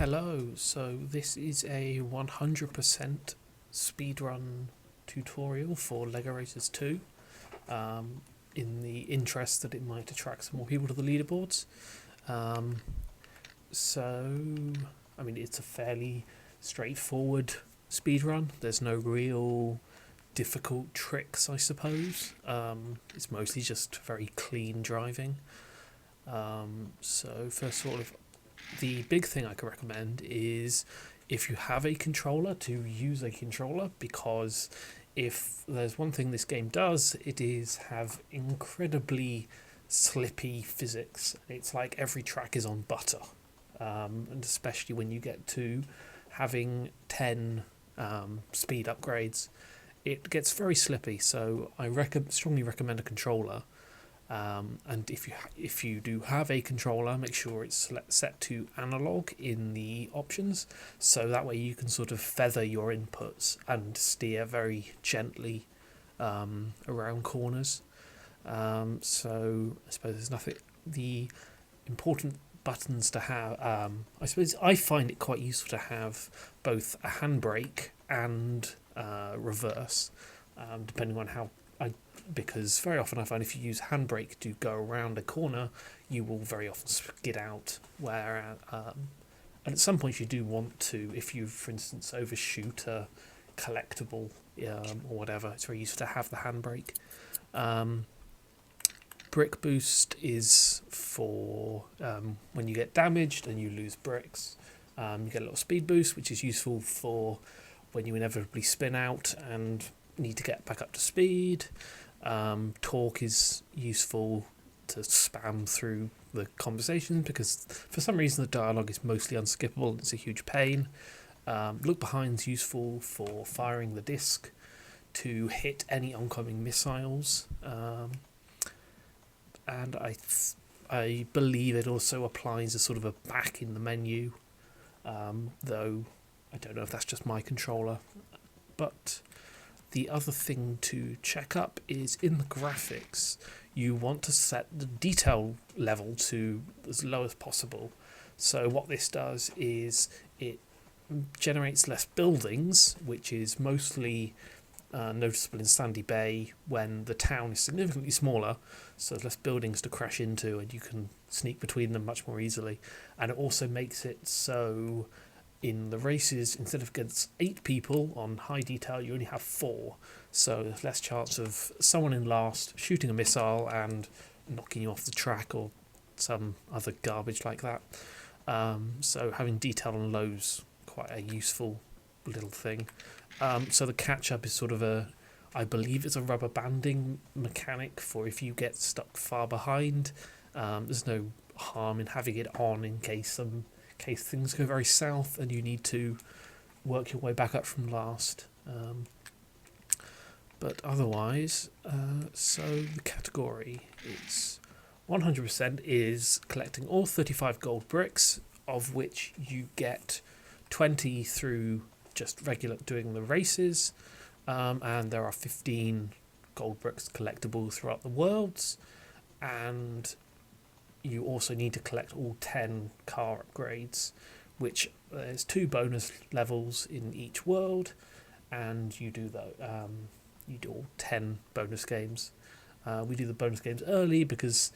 Hello, so this is a 100% speedrun tutorial for LEGO Racers 2 in the interest that it might attract some more people to the leaderboards. It's a fairly straightforward speedrun. There's no real difficult tricks, I suppose. It's mostly just very clean driving. The big thing I can recommend is if you have a controller, to use a controller, because if there's one thing this game does, it is have incredibly slippy physics. It's like every track is on butter, and especially when you get to having 10 speed upgrades, it gets very slippy. So I strongly recommend a controller. And if you do have a controller, make sure it's set to analog in the options, so that way you can sort of feather your inputs and steer very gently around corners. So I suppose there's nothing. The important buttons to have. I suppose I find it quite useful to have both a handbrake and reverse, depending on how. Because very often I find if you use handbrake to go around a corner, you will very often skid out. And at some point you do want to, if you, for instance, overshoot a collectible or whatever, it's very useful to have the handbrake. Brick boost is for when you get damaged and you lose bricks. You get a little speed boost, which is useful for when you inevitably spin out and need to get back up to speed. Talk is useful to spam through the conversation because for some reason the dialogue is mostly unskippable and it's a huge pain. Look behind is useful for firing the disc to hit any oncoming missiles, and I believe it also applies as sort of a back in the menu, though I don't know if that's just my controller. But the other thing to check up is in the graphics, you want to set the detail level to as low as possible. So what this does is it generates less buildings, which is mostly noticeable in Sandy Bay when the town is significantly smaller, so there's less buildings to crash into and you can sneak between them much more easily. And it also makes it so in the races, instead of against 8 people on high detail, you only have 4. So there's less chance of someone in last shooting a missile and knocking you off the track or some other garbage like that. So having detail on low's quite a useful little thing. So the catch-up is sort of I believe it's a rubber banding mechanic for if you get stuck far behind. There's no harm in having it on in case things go very south and you need to work your way back up from last. But otherwise, so the category is 100% is collecting all 35 gold bricks, of which you get 20 through just regular doing the races, and there are 15 gold bricks collectible throughout the worlds, and you also need to collect all 10 car upgrades, which there's 2 bonus levels in each world, and you do all 10 bonus games. We do the bonus games early because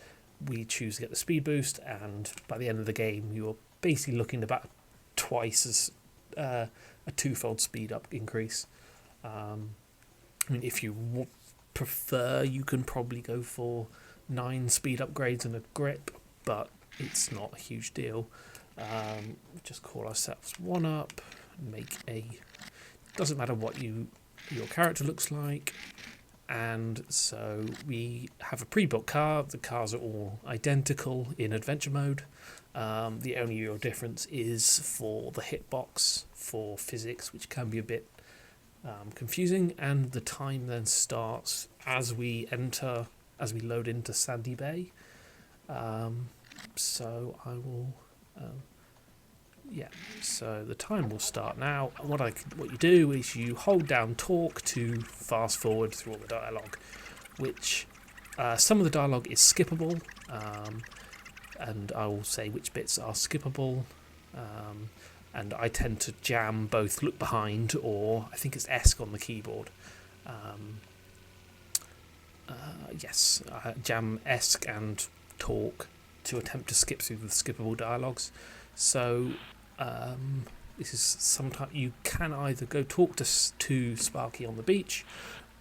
we choose to get the speed boost, and by the end of the game you're basically looking about twice as a 2-fold speed up increase. If you prefer, you can probably go for 9 speed upgrades and a grip, but it's not a huge deal. Just call ourselves 1 up, doesn't matter what your character looks like, and so we have a pre-built car. The cars are all identical in adventure mode. The only real difference is for the hitbox for physics, which can be a bit confusing, and the time then starts as we load into Sandy Bay. So I will, so the time will start now. What you do is you hold down talk to fast forward through all the dialogue, which some of the dialogue is skippable, and I will say which bits are skippable. and I tend to jam both look behind, or I think it's ESC on the keyboard. Yes, jam ESC and talk to attempt to skip through the skippable dialogues. So this is sometimes you can either go talk to Sparky on the beach,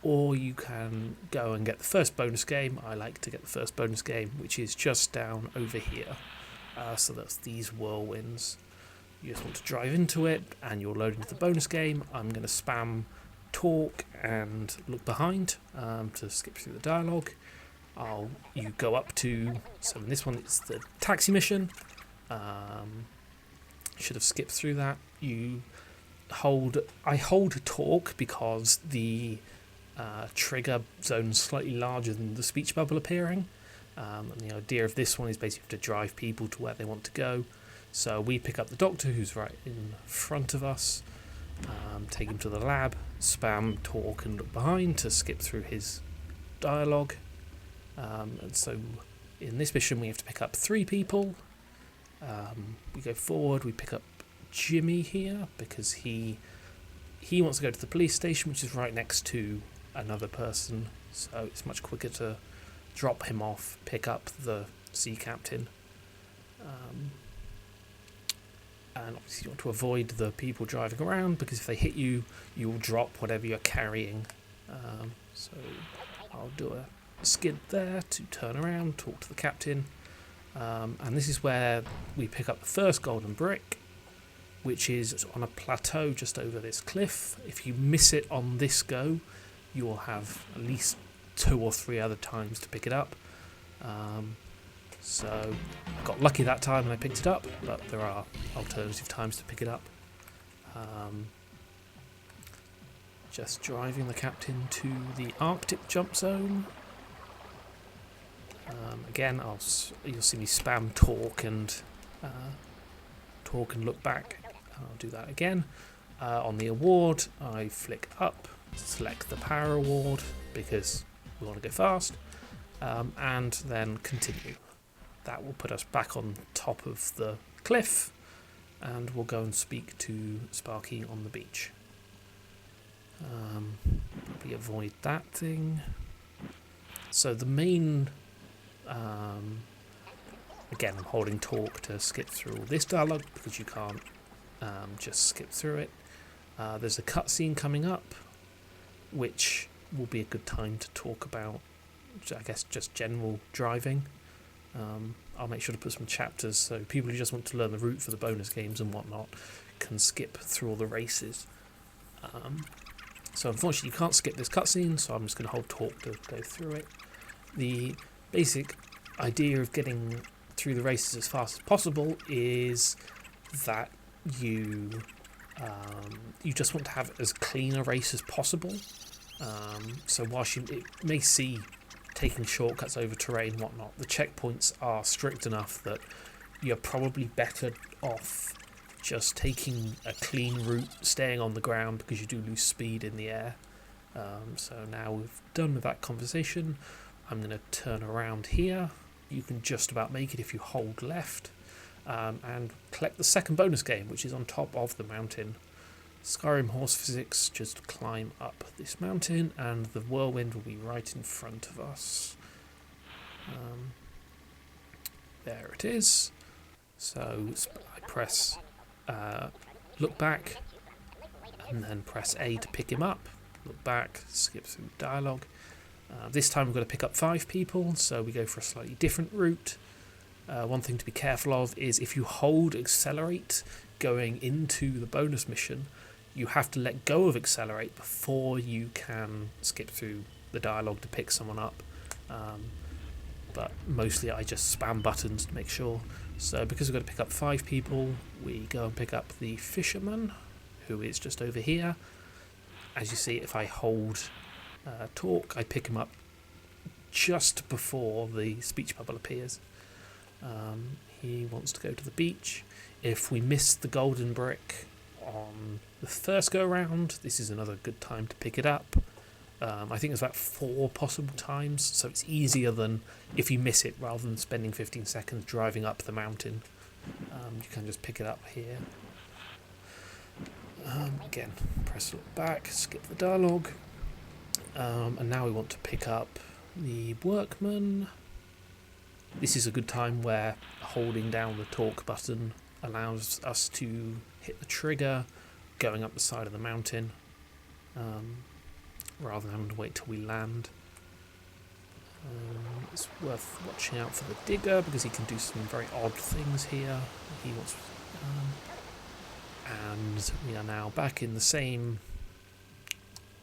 or you can go and get the first bonus game. I like to get the first bonus game, which is just down over here. So that's these whirlwinds. You just want to drive into it, and you're loading to the bonus game. I'm going to spam talk and look behind to skip through the dialogue. You go up to, so in this one it's the taxi mission. Should have skipped through that. I hold talk because the trigger zone is slightly larger than the speech bubble appearing. And the idea of this one is basically to drive people to where they want to go. So we pick up the doctor, who's right in front of us, take him to the lab, spam talk and look behind to skip through his dialogue. And so in this mission we have to pick up 3 people. We go forward, we pick up Jimmy here because he wants to go to the police station, which is right next to another person, so it's much quicker to drop him off, pick up the sea captain. And obviously you want to avoid the people driving around, because if they hit you, you will drop whatever you're carrying. So I'll do a skid there to turn around, talk to the captain. And this is where we pick up the first golden brick, which is on a plateau just over this cliff. If you miss it on this go, you will have at least 2 or 3 other times to pick it up. So I got lucky that time and I picked it up, but there are alternative times to pick it up. Just driving the captain to the Arctic jump zone. Again, you'll see me spam talk and look back. I'll do that again. On the award, I flick up, select the power award because we want to go fast, and then continue. That will put us back on top of the cliff, and we'll go and speak to Sparky on the beach. Probably avoid that thing. So the main... again, I'm holding talk to skip through all this dialogue because you can't just skip through it. There's a cutscene coming up, which will be a good time to talk about, I guess, just general driving. I'll make sure to put some chapters so people who just want to learn the route for the bonus games and whatnot can skip through all the races. So unfortunately you can't skip this cutscene, so I'm just going to hold talk to go through it. The basic idea of getting through the races as fast as possible is that you just want to have as clean a race as possible. So whilst it may see taking shortcuts over terrain and whatnot, the checkpoints are strict enough that you're probably better off just taking a clean route, staying on the ground, because you do lose speed in the air. So now we've done with that conversation, I'm going to turn around here. You can just about make it if you hold left, and collect the second bonus game, which is on top of the mountain. Skyrim horse physics, just climb up this mountain and the whirlwind will be right in front of us. There it is. So I press look back and then press A to pick him up. Look back, skip through dialogue. This time we're going to pick up 5 people, so we go for a slightly different route. One thing to be careful of is if you hold accelerate going into the bonus mission, you have to let go of accelerate before you can skip through the dialogue to pick someone up. But mostly I just spam buttons to make sure. So because we've got to pick up 5 people, we go and pick up the fisherman, who is just over here. As you see, if I hold talk, I pick him up just before the speech bubble appears. He wants to go to the beach. If we miss the golden brick on the first go around, this is another good time to pick it up. I think there's about 4 possible times, so it's easier than if you miss it rather than spending 15 seconds driving up the mountain. You can just pick it up here. Again, press look back, skip the dialogue. And now we want to pick up the workman. This is a good time where holding down the talk button allows us to hit the trigger going up the side of the mountain, rather than having to wait till we land. It's worth watching out for the digger because he can do some very odd things here. He wants, and we are now back in the same.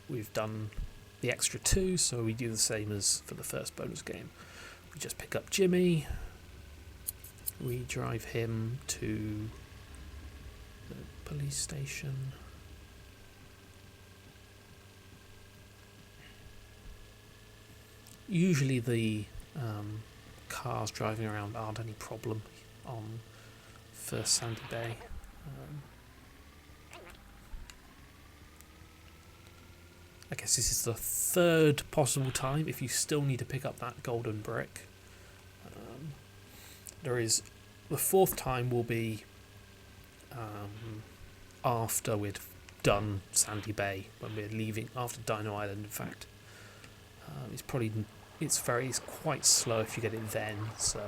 We've done the extra 2, so we do the same as for the first bonus game. We just pick up Jimmy. We drive him to the police station. Usually the cars driving around aren't any problem on first Sandy Bay. I guess this is the third possible time if you still need to pick up that golden brick. There is the fourth time will be after we'd done Sandy Bay, when we're leaving after Dino Island. In fact, it's quite slow if you get it then. So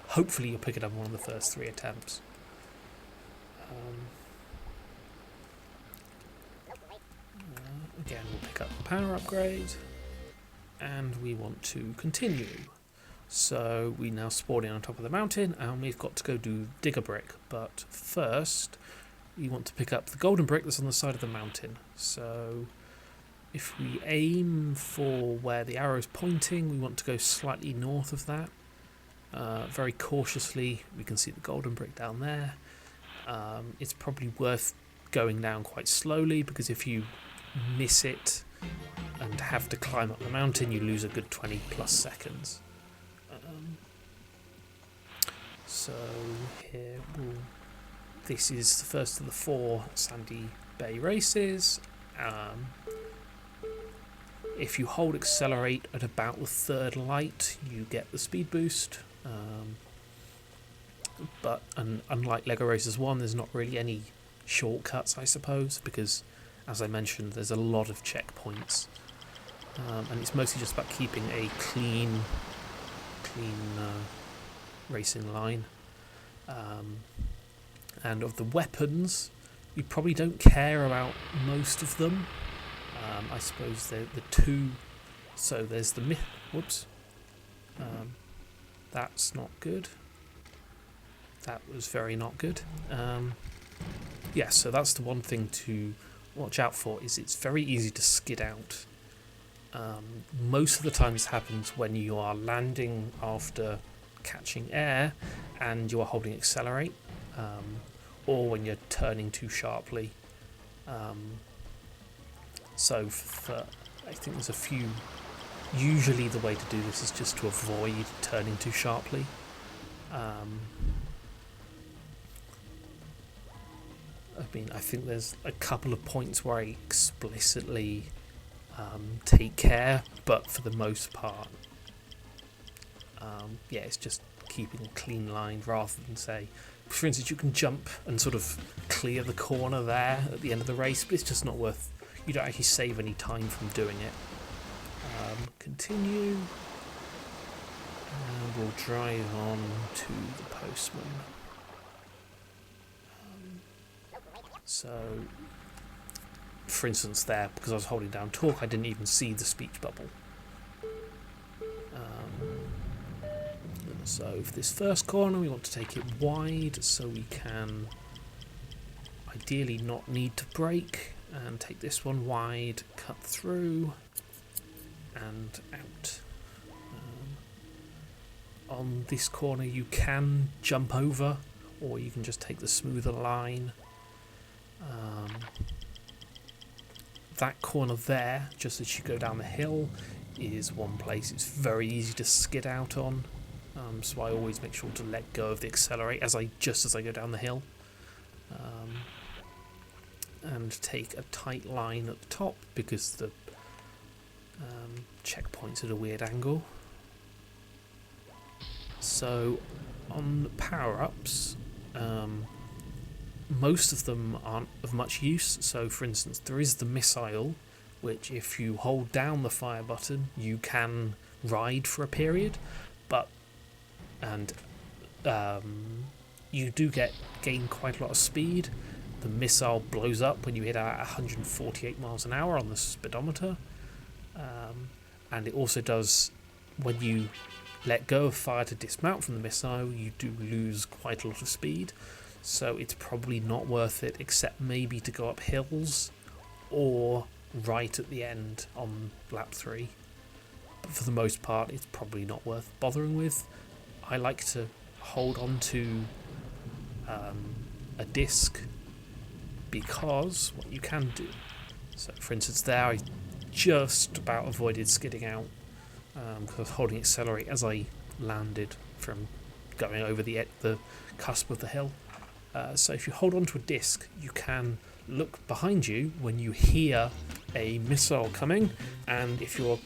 hopefully you'll pick it up on one of the first 3 attempts. Again, we'll pick up the power upgrade, and we want to continue. So we now spawn in on top of the mountain, and we've got to go do digger brick. But first, we want to pick up the golden brick that's on the side of the mountain. So if we aim for where the arrow is pointing, we want to go slightly north of that. Very cautiously, we can see the golden brick down there. It's probably worth going down quite slowly, because if you miss it and have to climb up the mountain, you lose a good 20 plus seconds. So here this is the first of the 4 Sandy Bay races. If you hold accelerate at about the 3rd light, you get the speed boost. But unlike Lego Racers 1, there's not really any shortcuts, I suppose, because as I mentioned, there's a lot of checkpoints, and it's mostly just about keeping a clean racing line. And of the weapons, you probably don't care about most of them. I suppose the 2. So there's the whoops. That's not good. That was very not good. Yeah, so that's the one thing to watch out for, is it's very easy to skid out. Most of the time this happens when you are landing after catching air and you are holding accelerate, or when you're turning too sharply. So I think there's a few. Usually the way to do this is just to avoid turning too sharply. I think there's a couple of points where I explicitly take care, but for the most part, it's just keeping a clean line rather than, say, for instance, you can jump and sort of clear the corner there at the end of the race, but it's just not worth. You don't actually save any time from doing it. Continue, and we'll drive on to the postman. So, for instance there, because I was holding down talk, I didn't even see the speech bubble. So for this first corner, we want to take it wide so we can ideally not need to brake, and take this one wide, cut through, and out. On this corner you can jump over, or you can just take the smoother line. That corner there, just as you go down the hill, is one place it's very easy to skid out on. So I always make sure to let go of the accelerate as I go down the hill, and take a tight line at the top because the checkpoint's at a weird angle. So on the power-ups, most of them aren't of much use. So, for instance, there is the missile, which if you hold down the fire button, you can ride for a period, and you do gain quite a lot of speed. The missile blows up when you hit at 148 miles an hour on the speedometer, and it also does, when you let go of fire to dismount from the missile, you do lose quite a lot of speed. So it's probably not worth it, except maybe to go up hills or right at the end on lap 3. But for the most part, it's probably not worth bothering with. I like to hold on to a disc, because what you can do, so for instance there I just about avoided skidding out because I was holding accelerate as I landed from going over the cusp of the hill. So if you hold on to a disc, you can look behind you when you hear a missile coming, and if you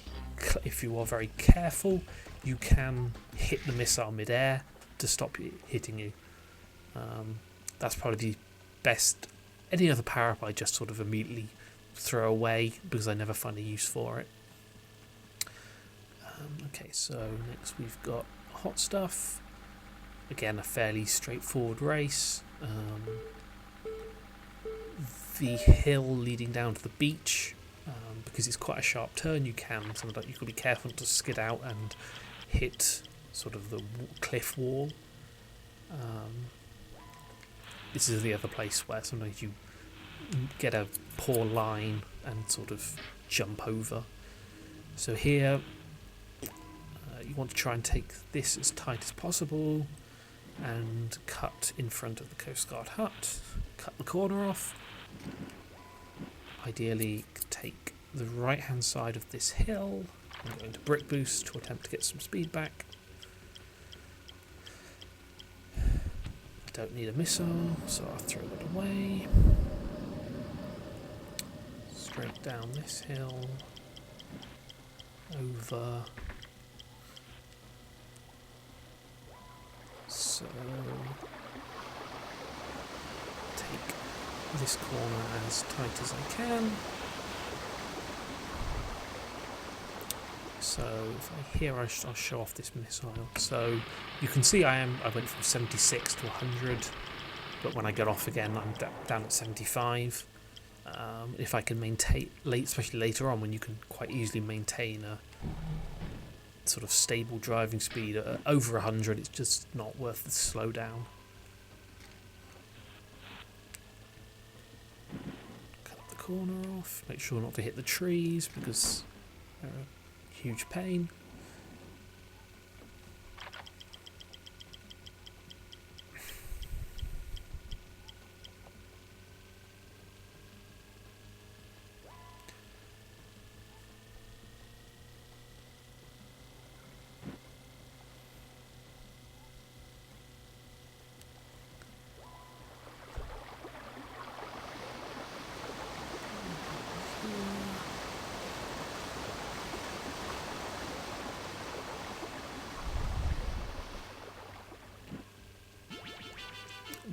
are very careful, you can hit the missile mid-air to stop it hitting you. That's probably the best. Any other power-up I just sort of immediately throw away because I never find a use for it. Okay, so next we've got hot stuff. Again, a fairly straightforward race. The hill leading down to the beach, because it's quite a sharp turn, you can be careful to skid out and hit sort of the cliff wall. This is the other place where sometimes you get a poor line and sort of jump over. So here you want to try and take this as tight as possible and cut in front of the Coast Guard hut, cut the corner off. Ideally take the right hand side of this hill. I'm going to brick boost to attempt to get some speed back. I don't need a missile, so I'll throw it away. Straight down this hill, over. So take this corner as tight as I can. So if I here, I'll show off this missile. So you can see I went from 76 to 100, but when I get off again, I'm down at 75. If I can maintain, especially later on when you can quite easily maintain a sort of stable driving speed at over 100, it's just not worth the slow down. Cut the corner off, make sure not to hit the trees because they're a huge pain.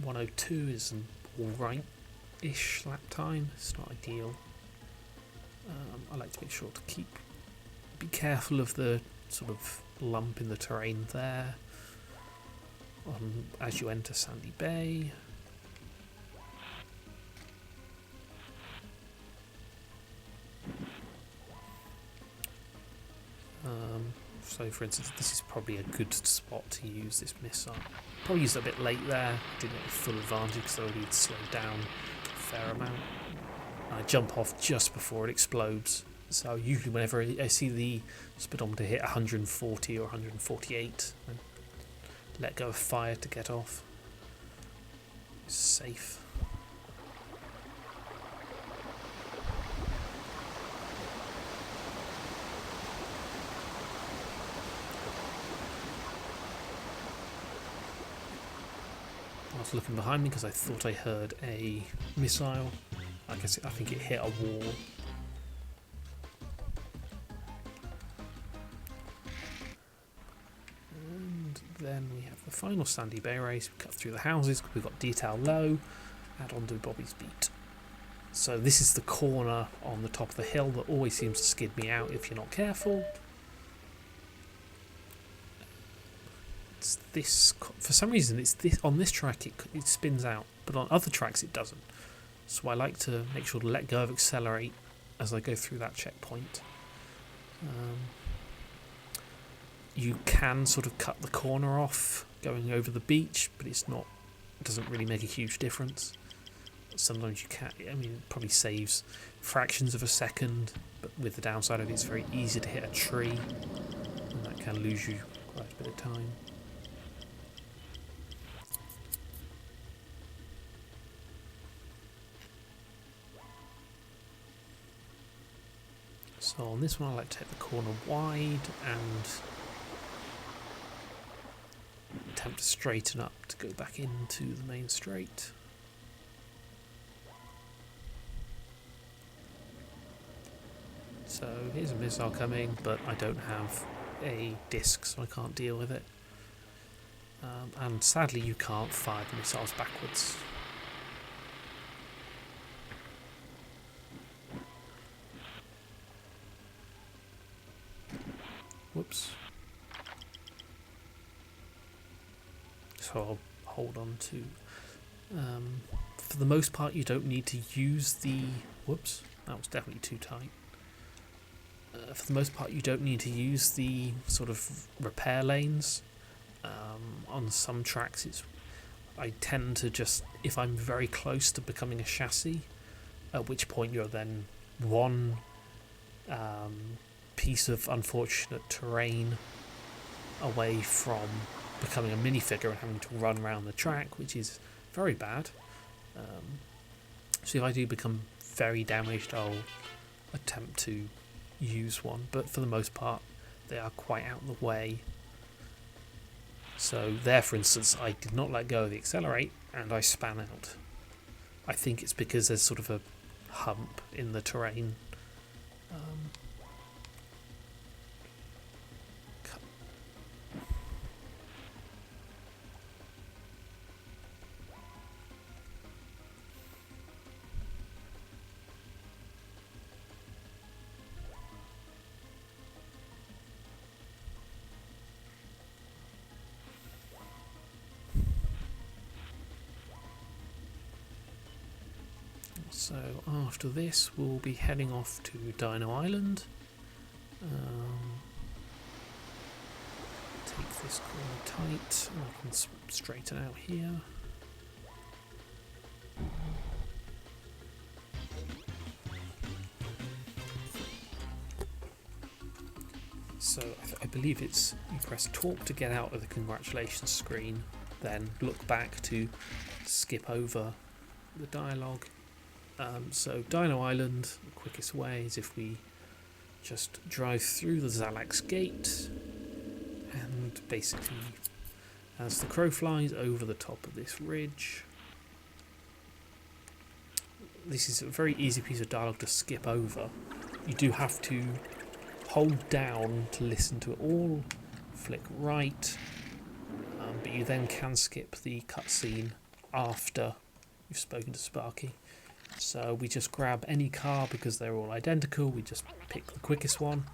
.102 is an alright-ish lap time. It's not ideal. I like to make sure to be careful of the sort of lump in the terrain there as you enter Sandy Bay. So for instance, this is probably a good spot to use this missile. Probably used it a bit late there, didn't get full advantage because I already slowed down a fair amount. I jump off just before it explodes. So usually whenever I see the speedometer hit 140 or 148, I let go of fire to get off. It's safe. I was looking behind me because I thought I heard a missile. I think it hit a wall. And then we have the final Sandy Bay race. We cut through the houses because we've got detail low, add on to Bobby's Beat. So this is the corner on the top of the hill that always seems to skid me out if you're not careful. It's this, for some reason it's this, on this track it spins out, but on other tracks it doesn't. So I like to make sure to let go of accelerate as I go through that checkpoint. You can sort of cut the corner off going over the beach, but it doesn't really make a huge difference. Sometimes you can't, I mean, it probably saves fractions of a second, but with the downside of it, it's very easy to hit a tree, and that can lose you quite a bit of time. So on this one I like to hit the corner wide and attempt to straighten up to go back into the main straight. So here's a missile coming, but I don't have a disc, so I can't deal with it. And sadly you can't fire the missiles backwards. Whoops. So I'll hold on to... for the most part you don't need to use the... Whoops, that was definitely too tight. For the most part you don't need to use the sort of repair lanes. On some tracks I tend to just, if I'm very close to becoming a chassis, at which point you're then one piece of unfortunate terrain away from becoming a minifigure and having to run around the track, which is very bad. So if I do become very damaged, I'll attempt to use one, but for the most part they are quite out of the way. So there, for instance, I did not let go of the accelerate and I span out. I think it's because there's sort of a hump in the terrain. So after this we'll be heading off to Dino Island. Take this corner tight, and I can straighten out here. So I believe it's, you press talk to get out of the congratulations screen, then look back to skip over the dialogue. So Dino Island, the quickest way is if we just drive through the Xalax gate and basically as the crow flies over the top of this ridge. This is a very easy piece of dialogue to skip over. You do have to hold down to listen to it all, flick right, but you then can skip the cutscene after you've spoken to Sparky. So we just grab any car because they're all identical, we just pick the quickest one.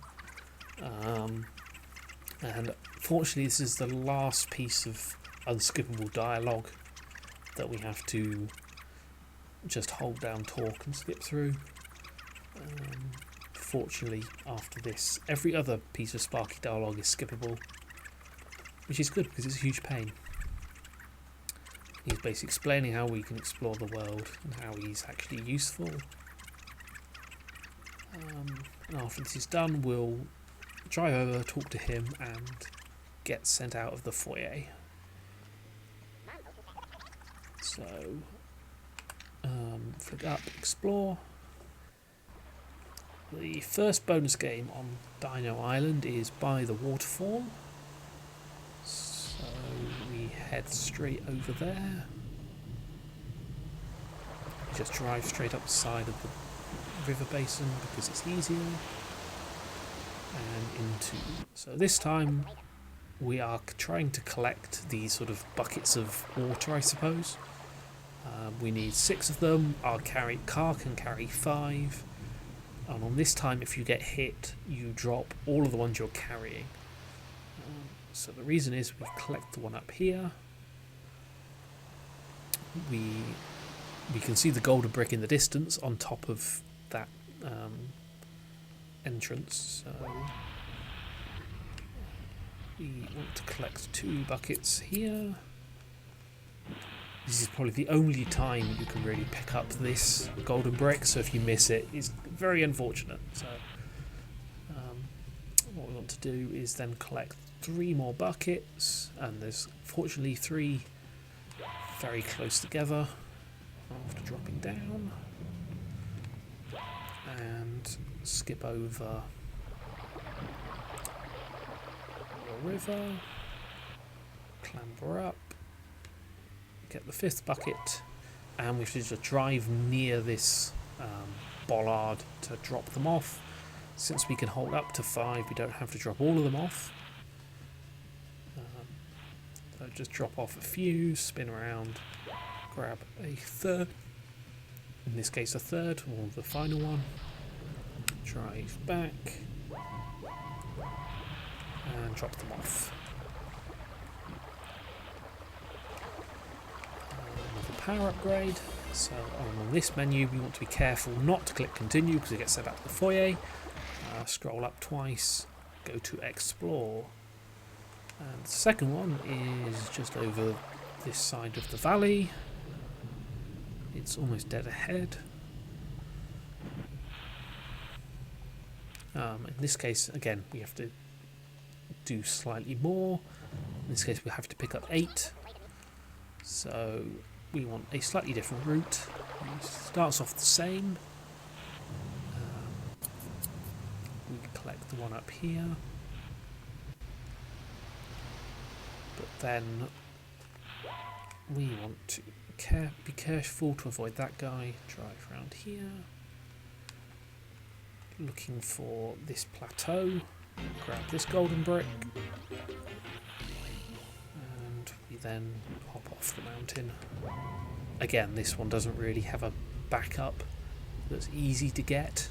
And fortunately this is the last piece of unskippable dialogue that we have to just hold down talk and skip through. Fortunately after this every other piece of Sparky dialogue is skippable, which is good because it's a huge pain. He's basically explaining how we can explore the world and how he's actually useful. And after this is done, we'll drive over, talk to him, and get sent out of the foyer. So, flick up, explore. The first bonus game on Dino Island is By the Waterfall. So we head straight over there. Just drive straight up the side of the river basin because it's easier. And into... So this time we are trying to collect these sort of buckets of water, I suppose. We need 6 of them. Our car can carry 5. And on this time, if you get hit, you drop all of the ones you're carrying. So the reason is we collect the one up here. We can see the golden brick in the distance on top of that entrance. So we want to collect 2 buckets here. This is probably the only time you can really pick up this golden brick, so if you miss it, it's very unfortunate. So what we want to do is then collect 3 more buckets, and there's fortunately 3 very close together after dropping down, and skip over the river, clamber up, get the 5th bucket, and we should just drive near this bollard to drop them off. Since we can hold up to 5, we don't have to drop all of them off. So just drop off a few, spin around, grab a 3rd, in this case a 3rd, or the final one, drive back, and drop them off. Power upgrade. So on this menu we want to be careful not to click continue because it gets sent back to the foyer. Scroll up twice, go to explore, and the second one is just over this side of the valley. It's almost dead ahead. In this case again we have to do slightly more. In this case we have to pick up 8, so we want a slightly different route. It starts off the same. We collect the one up here, but then we want to be careful to avoid that guy. Drive around here, looking for this plateau. Grab this golden brick, and we then hop off the mountain. Again, this one doesn't really have a backup that's easy to get,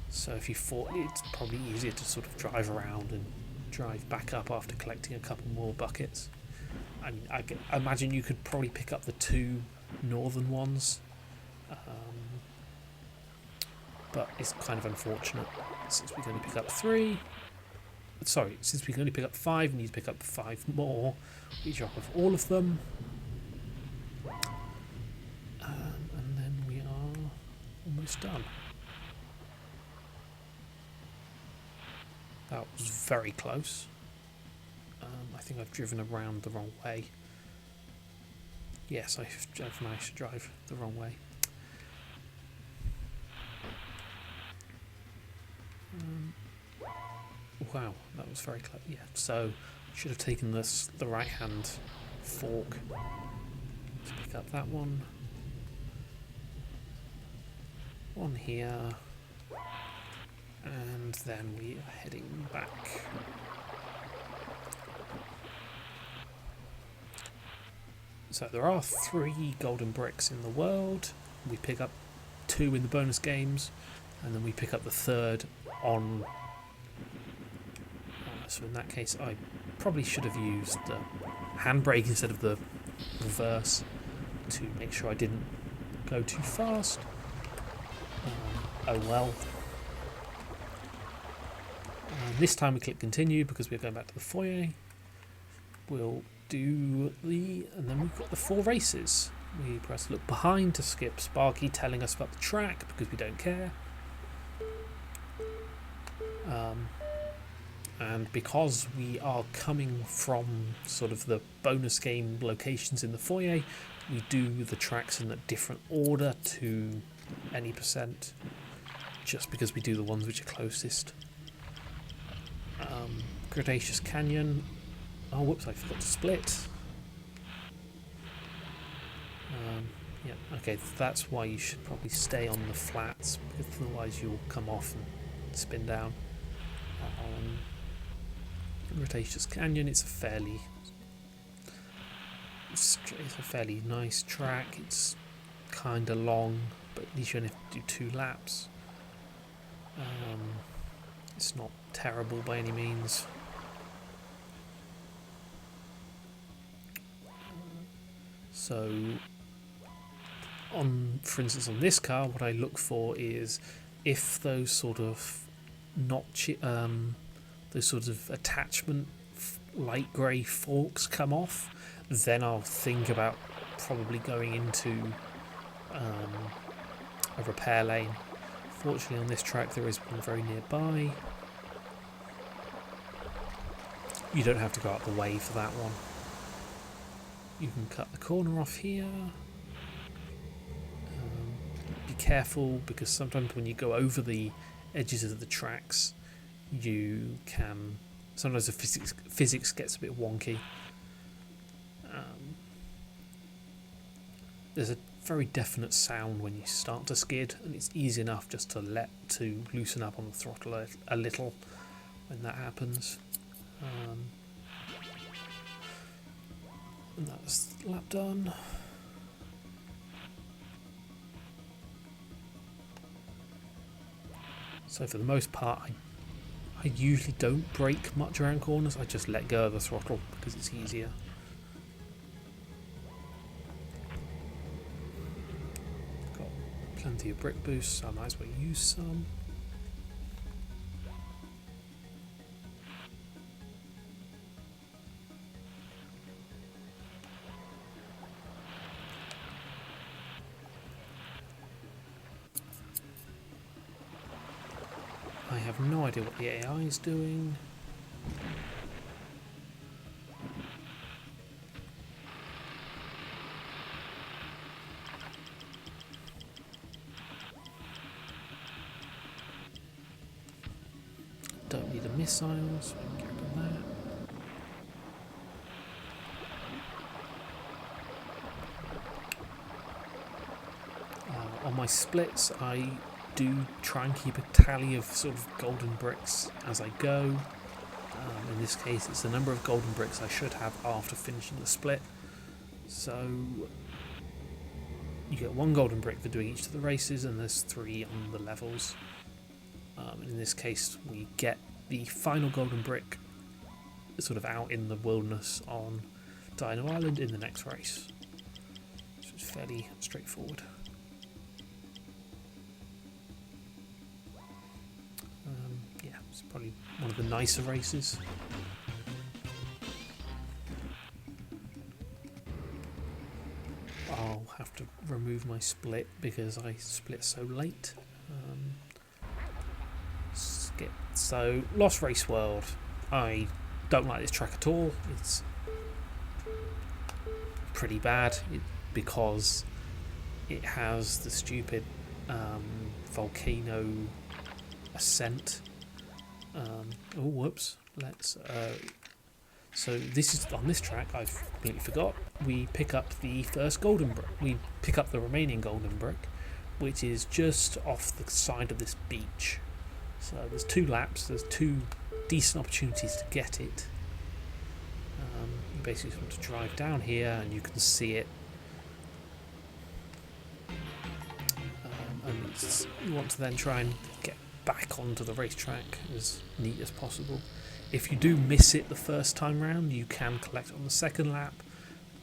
so if you thought, it's probably easier to sort of drive around and drive back up after collecting a couple more buckets. I mean, I imagine you could probably pick up the 2 northern ones, but it's kind of unfortunate since we can only pick up 3. Sorry, since we can only pick up 5, we need to pick up 5 more. We drop off all of them, and then we are almost done. That was very close. I think I've driven around the wrong way. Yes, I've managed to drive the wrong way. Wow, that was very close. Yeah, so should have taken the right hand fork to pick up that one. One here, and then we are heading back. So there are 3 golden bricks in the world. We pick up 2 in the bonus games, and then we pick up the 3rd on. So in that case, I probably should have used the handbrake instead of the reverse to make sure I didn't go too fast. Oh well. This time we click continue because we're going back to the foyer. We'll do and then we've got the 4 races. We press look behind to skip Sparky telling us about the track because we don't care. And because we are coming from sort of the bonus game locations in the foyer, we do the tracks in a different order to any percent, just because we do the ones which are closest. Cretaceous Canyon. Oh, whoops, I forgot to split. Yeah, okay, that's why you should probably stay on the flats, because otherwise you'll come off and spin down. Cretaceous Canyon, it's a fairly It's a fairly nice track. It's kind of long, but at least you only have to do 2 laps. It's not terrible by any means. So, for instance, on this car, what I look for is if those sort of those sort of attachment light grey forks come off, then I'll think about probably going into a repair lane. Fortunately, on this track there is one very nearby. You don't have to go out the way for that one. You can cut the corner off here. Be careful, because sometimes when you go over the edges of the tracks, you can... Sometimes the physics gets a bit wonky. There's a very definite sound when you start to skid, and it's easy enough just to loosen up on the throttle a little when that happens. And that's lap done. So for the most part, I usually don't brake much around corners. I just let go of the throttle because it's easier. Got plenty of brick boost, so I might as well use some. I have no idea what the AI is doing. Don't need a missile, so I can get rid of that. On my splits, I do try and keep a tally of sort of golden bricks as I go. In this case, it's the number of golden bricks I should have after finishing the split. So you get 1 golden brick for doing each of the races, and there's 3 on the levels. In this case, we get the final golden brick sort of out in the wilderness on Dino Island in the next race. So it's fairly straightforward. Yeah, it's probably one of the nicer races. I'll have to remove my split because I split so late. Skip. So, Lost Race World. I don't like this track at all. It's pretty bad because it has the stupid volcano ascent. Oh, whoops. Let's. So this is on this track. I've completely forgot. We pick up the first golden brick. We pick up the remaining golden brick, which is just off the side of this beach. So there's 2 laps. There's 2 decent opportunities to get it. You basically want to drive down here, and you can see it. And you want to then try and get back onto the racetrack as neat as possible. If you do miss it the first time round, you can collect it on the second lap,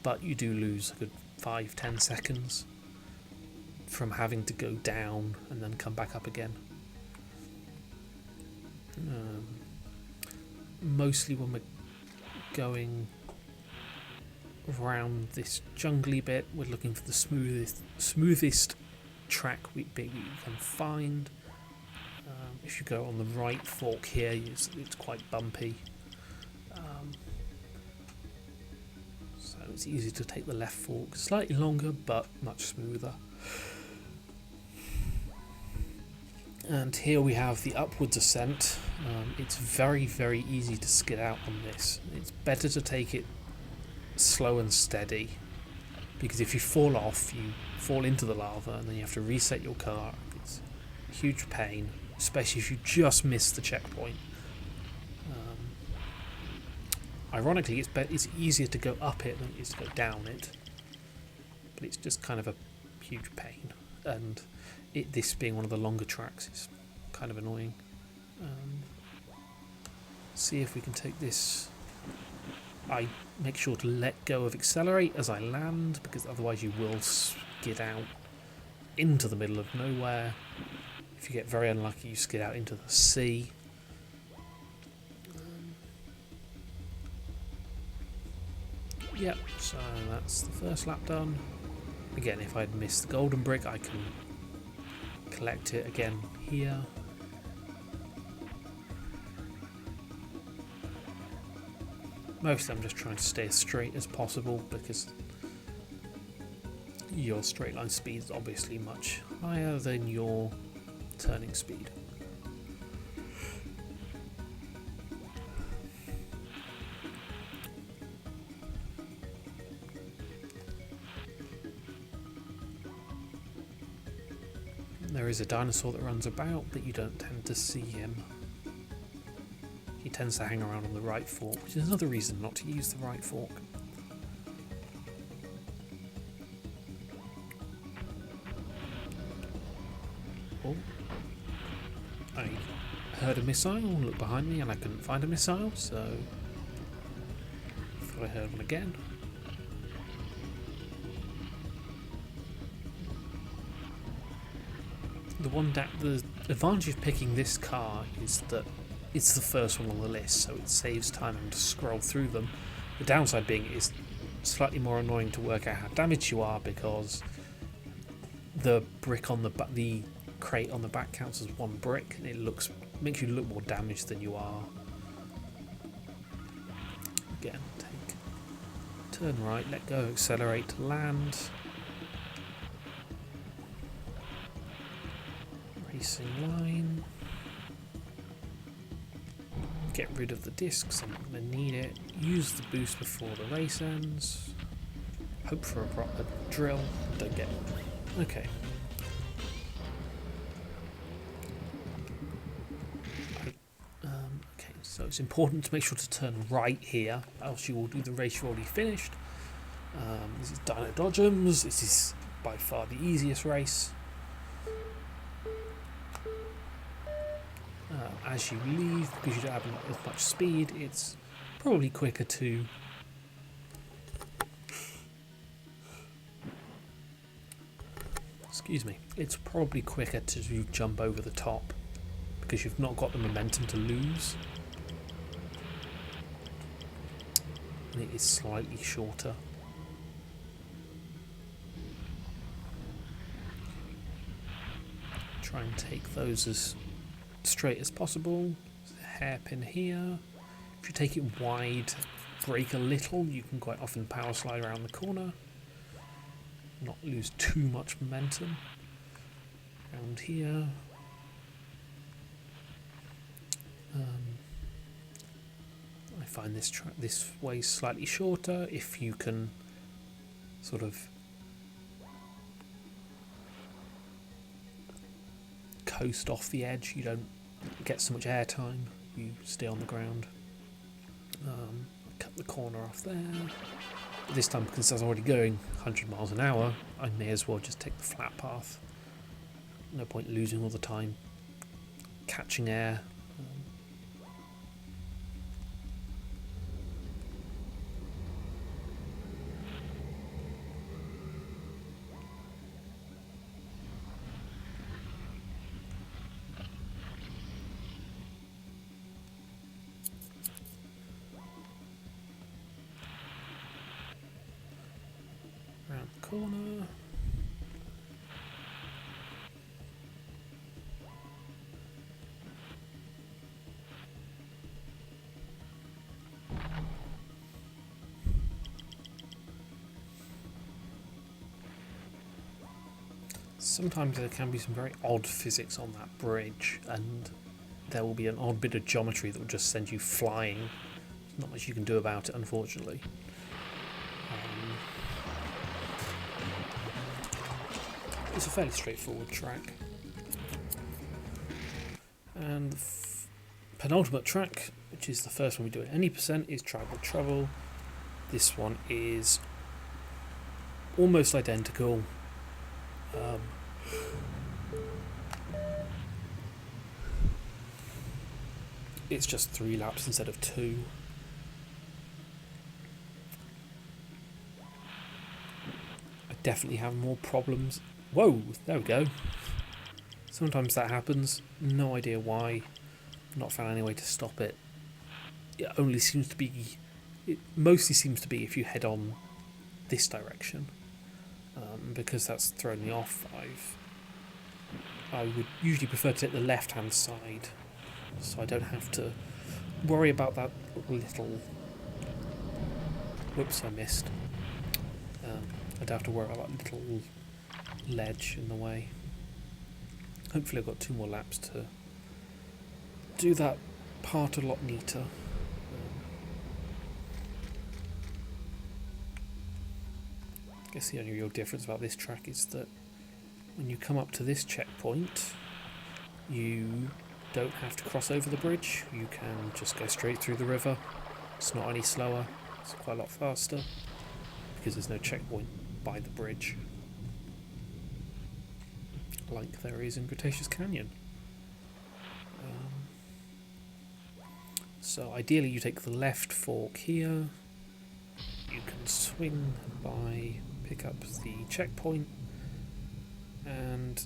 but you do lose a good 5-10 seconds from having to go down and then come back up again. Mostly when we're going around this jungly bit, we're looking for the smoothest track we can find. If you go on the right fork here, it's quite bumpy, so it's easy to take the left fork. Slightly longer, but much smoother. And here we have the upwards ascent. It's very, very easy to skid out on this. It's better to take it slow and steady, because if you fall off, you fall into the lava and then you have to reset your car. It's a huge pain, especially if you just miss the checkpoint. Ironically, it's easier to go up it than it is to go down it, but it's just kind of a huge pain, and this being one of the longer tracks is kind of annoying. See if we can take this. I make sure to let go of accelerate as I land, because otherwise you will skid out into the middle of nowhere. If you get very unlucky, you skid out into the sea. Yep, so that's the first lap done. Again, if I'd missed the golden brick, I can collect it again here. Mostly I'm just trying to stay as straight as possible, because your straight line speed is obviously much higher than your turning speed. There is a dinosaur that runs about, but you don't tend to see him. He tends to hang around on the right fork, which is another reason not to use the right fork. Oh, I heard a missile, looked behind me and I couldn't find a missile, so I thought I heard one again. The advantage of picking this car is that it's the first one on the list, so it saves time having to scroll through them. The downside being it's slightly more annoying to work out how damaged you are, because the brick on the crate on the back counts as one brick, and it makes you look more damaged than you are. Again, turn right, let go, accelerate to land. Racing line. Get rid of the discs, I'm not going to need it. Use the boost before the race ends. Hope for a drill. Don't get it. Okay. Okay, so it's important to make sure to turn right here, else you will do the race you already finished. This is Dino Dodgems. This is by far the easiest race. As you leave, because you don't have as much speed, it's probably quicker to it's probably quicker to jump over the top, because you've not got the momentum to lose, and it is slightly shorter. Try and take those as straight as possible. There's a hairpin here. If you take it wide, brake a little, you can quite often power slide around the corner, not lose too much momentum. Around here, I find this way slightly shorter. If you can sort of coast off the edge, you don't get so much air time, you stay on the ground. Cut the corner off there. But this time, because I was already going 100 miles an hour, I may as well just take the flat path. No point losing all the time catching air. Around the corner. Sometimes there can be some very odd physics on that bridge, and there will be an odd bit of geometry that will just send you flying. There's not much you can do about it, unfortunately. It's a fairly straightforward track. And the penultimate track, which which is the first one we do at any percent, is Tribal Trouble. This one is almost identical. It's just 3 laps instead of 2. I definitely have more problems. Whoa, there we go. Sometimes that happens. No idea why. Not found any way to stop it. It only seems to be... It mostly seems to be if you head on this direction. Because that's thrown me off. I would usually prefer to take the left-hand side, so I don't have to worry about that little... Whoops, I missed. I don't have to worry about that little ledge in the way. Hopefully I've got 2 more laps to do that part a lot neater. I guess the only real difference about this track is that when you come up to this checkpoint, you don't have to cross over the bridge. You can just go straight through the river. It's not any slower. It's quite a lot faster because there's no checkpoint by the bridge, like there is in Cretaceous Canyon. So ideally you take the left fork here. You can swing by, pick up the checkpoint, and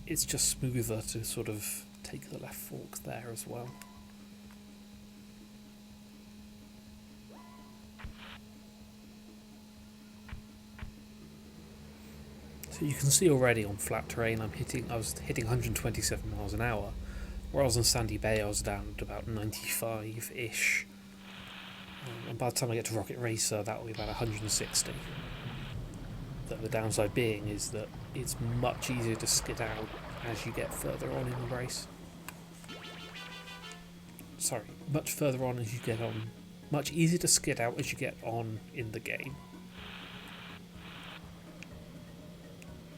it's just smoother to sort of take the left fork there as well. So you can see already on flat terrain I was hitting 127 miles an hour, whereas on Sandy Bay I was down at about 95-ish. And by the time I get to Rocket Racer, that will be about 160. The downside being is that it's much easier to skid out as you get further on in the race. Sorry, much further on as you get on. Much easier to skid out as you get on in the game.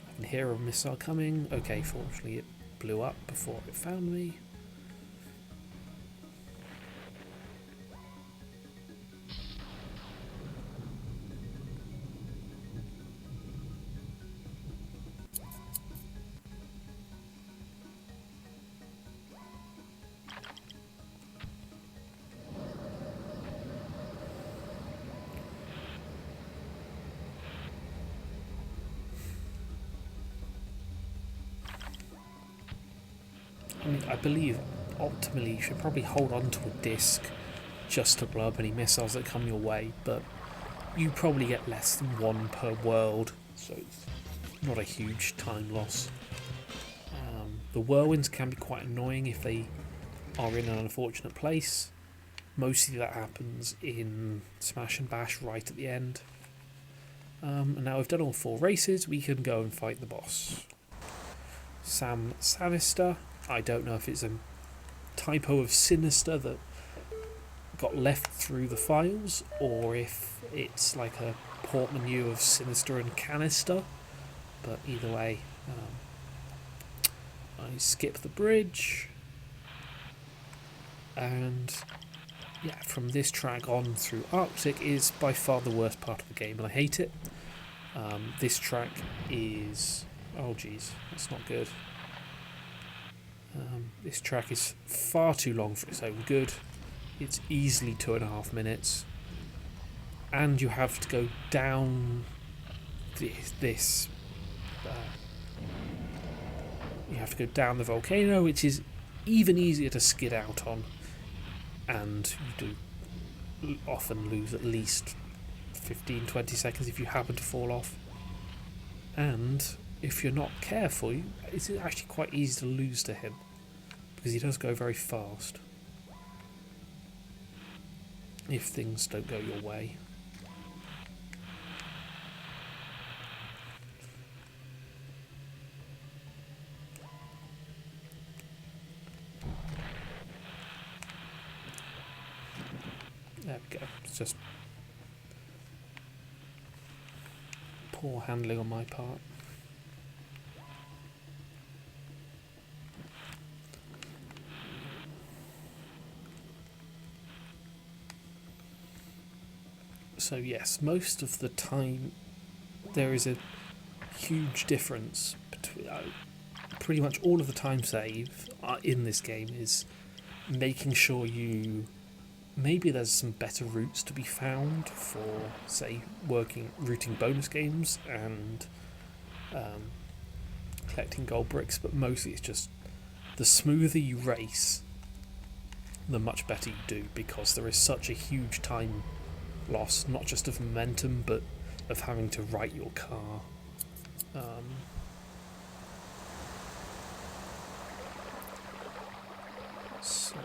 I can hear a missile coming. Okay, fortunately it blew up before it found me. I believe optimally you should probably hold on to a disc just to blow up any missiles that come your way, but you probably get less than 1 per world, so it's not a huge time loss. The whirlwinds can be quite annoying if they are in an unfortunate place. Mostly that happens in Smash and Bash right at the end. And now we've done all 4 races, we can go and fight the boss. Sam Sinister. I don't know if it's a typo of Sinister that got left through the files, or if it's like a portmanteau of Sinister and Canister, but either way, I skip the bridge, and yeah, from this track on through Arctic is by far the worst part of the game, and I hate it. This track is... oh geez, that's not good. This track is far too long for its own good. It's easily 2.5 minutes, and you have to go down this. You have to go down the volcano, which is even easier to skid out on, and you do often lose at least 15-20 seconds if you happen to fall off. And if you're not careful, it's actually quite easy to lose to him, because he does go very fast if things don't go your way. There we go. It's just poor handling on my part. So yes, most of the time there is a huge difference between pretty much all of the time save in this game is making sure you maybe there's some better routes to be found for, say, routing bonus games and collecting gold bricks, but mostly it's just the smoother you race, the much better you do, because there is such a huge time loss, not just of momentum, but of having to right your car. So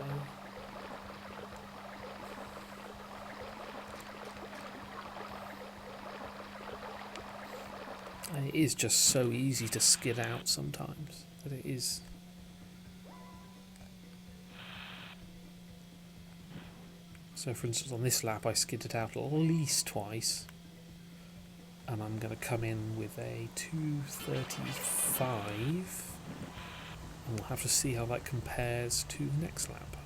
and it is just so easy to skid out sometimes that it is. So for instance on this lap I skidded out at least twice, and I'm going to come in with a 2:35, and we'll have to see how that compares to the next lap.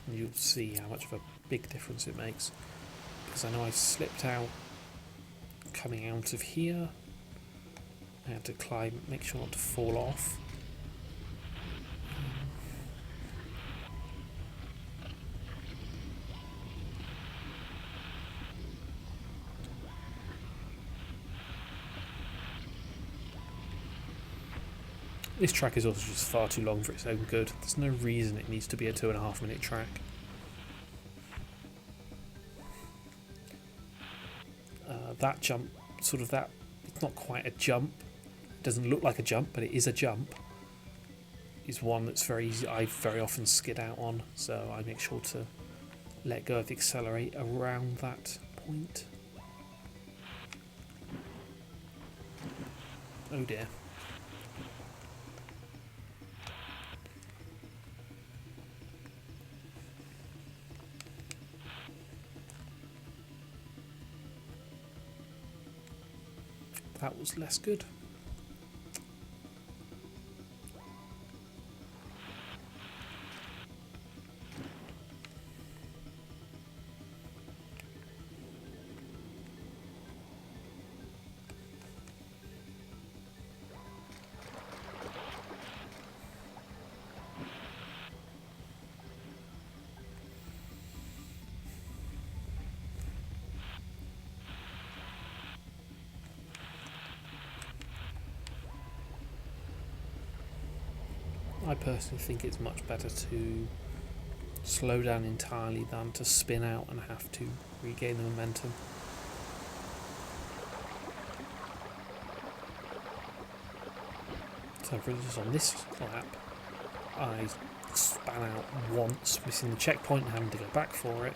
And you'll see how much of a big difference it makes, because I know I slipped out coming out of here. I had to climb, make sure not to fall off. This track is also just far too long for its own good. There's no reason it needs to be a 2.5 minute track. That jump, sort of that, it's not quite a jump. It doesn't look like a jump, but it is a jump. Is one that's very easy. I very often skid out on, so I make sure to let go of the accelerate around that point. Oh dear. That was less good. I personally think it's much better to slow down entirely than to spin out and have to regain the momentum. So for instance on this lap I span out once, missing the checkpoint and having to go back for it.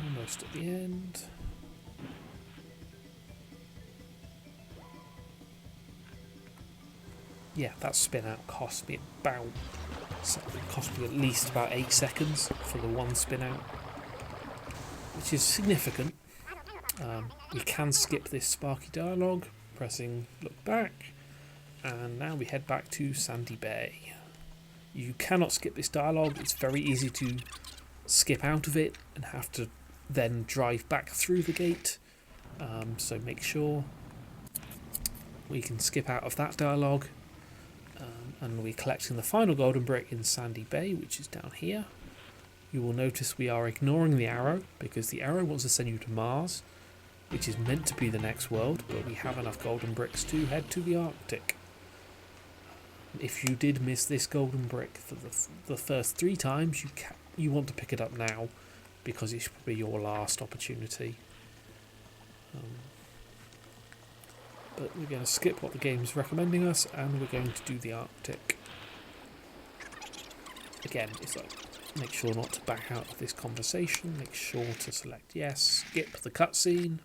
Almost at the end. Yeah, that spin out cost me at least about 8 seconds for the one spin out, which is significant. We can skip this sparky dialogue, pressing look back, and now we head back to Sandy Bay. You cannot skip this dialogue, it's very easy to skip out of it and have to then drive back through the gate, so make sure we can skip out of that dialogue. And we're collecting the final golden brick in Sandy Bay, which is down here. You will notice we are ignoring the arrow, because the arrow wants to send you to Mars, which is meant to be the next world, but we have enough golden bricks to head to the Arctic. If you did miss this golden brick for the first 3 times, you want to pick it up now, because it should be your last opportunity. But we're going to skip what the game is recommending us, and we're going to do the Arctic. Again, it's like, make sure not to back out of this conversation, make sure to select yes, skip the cutscene,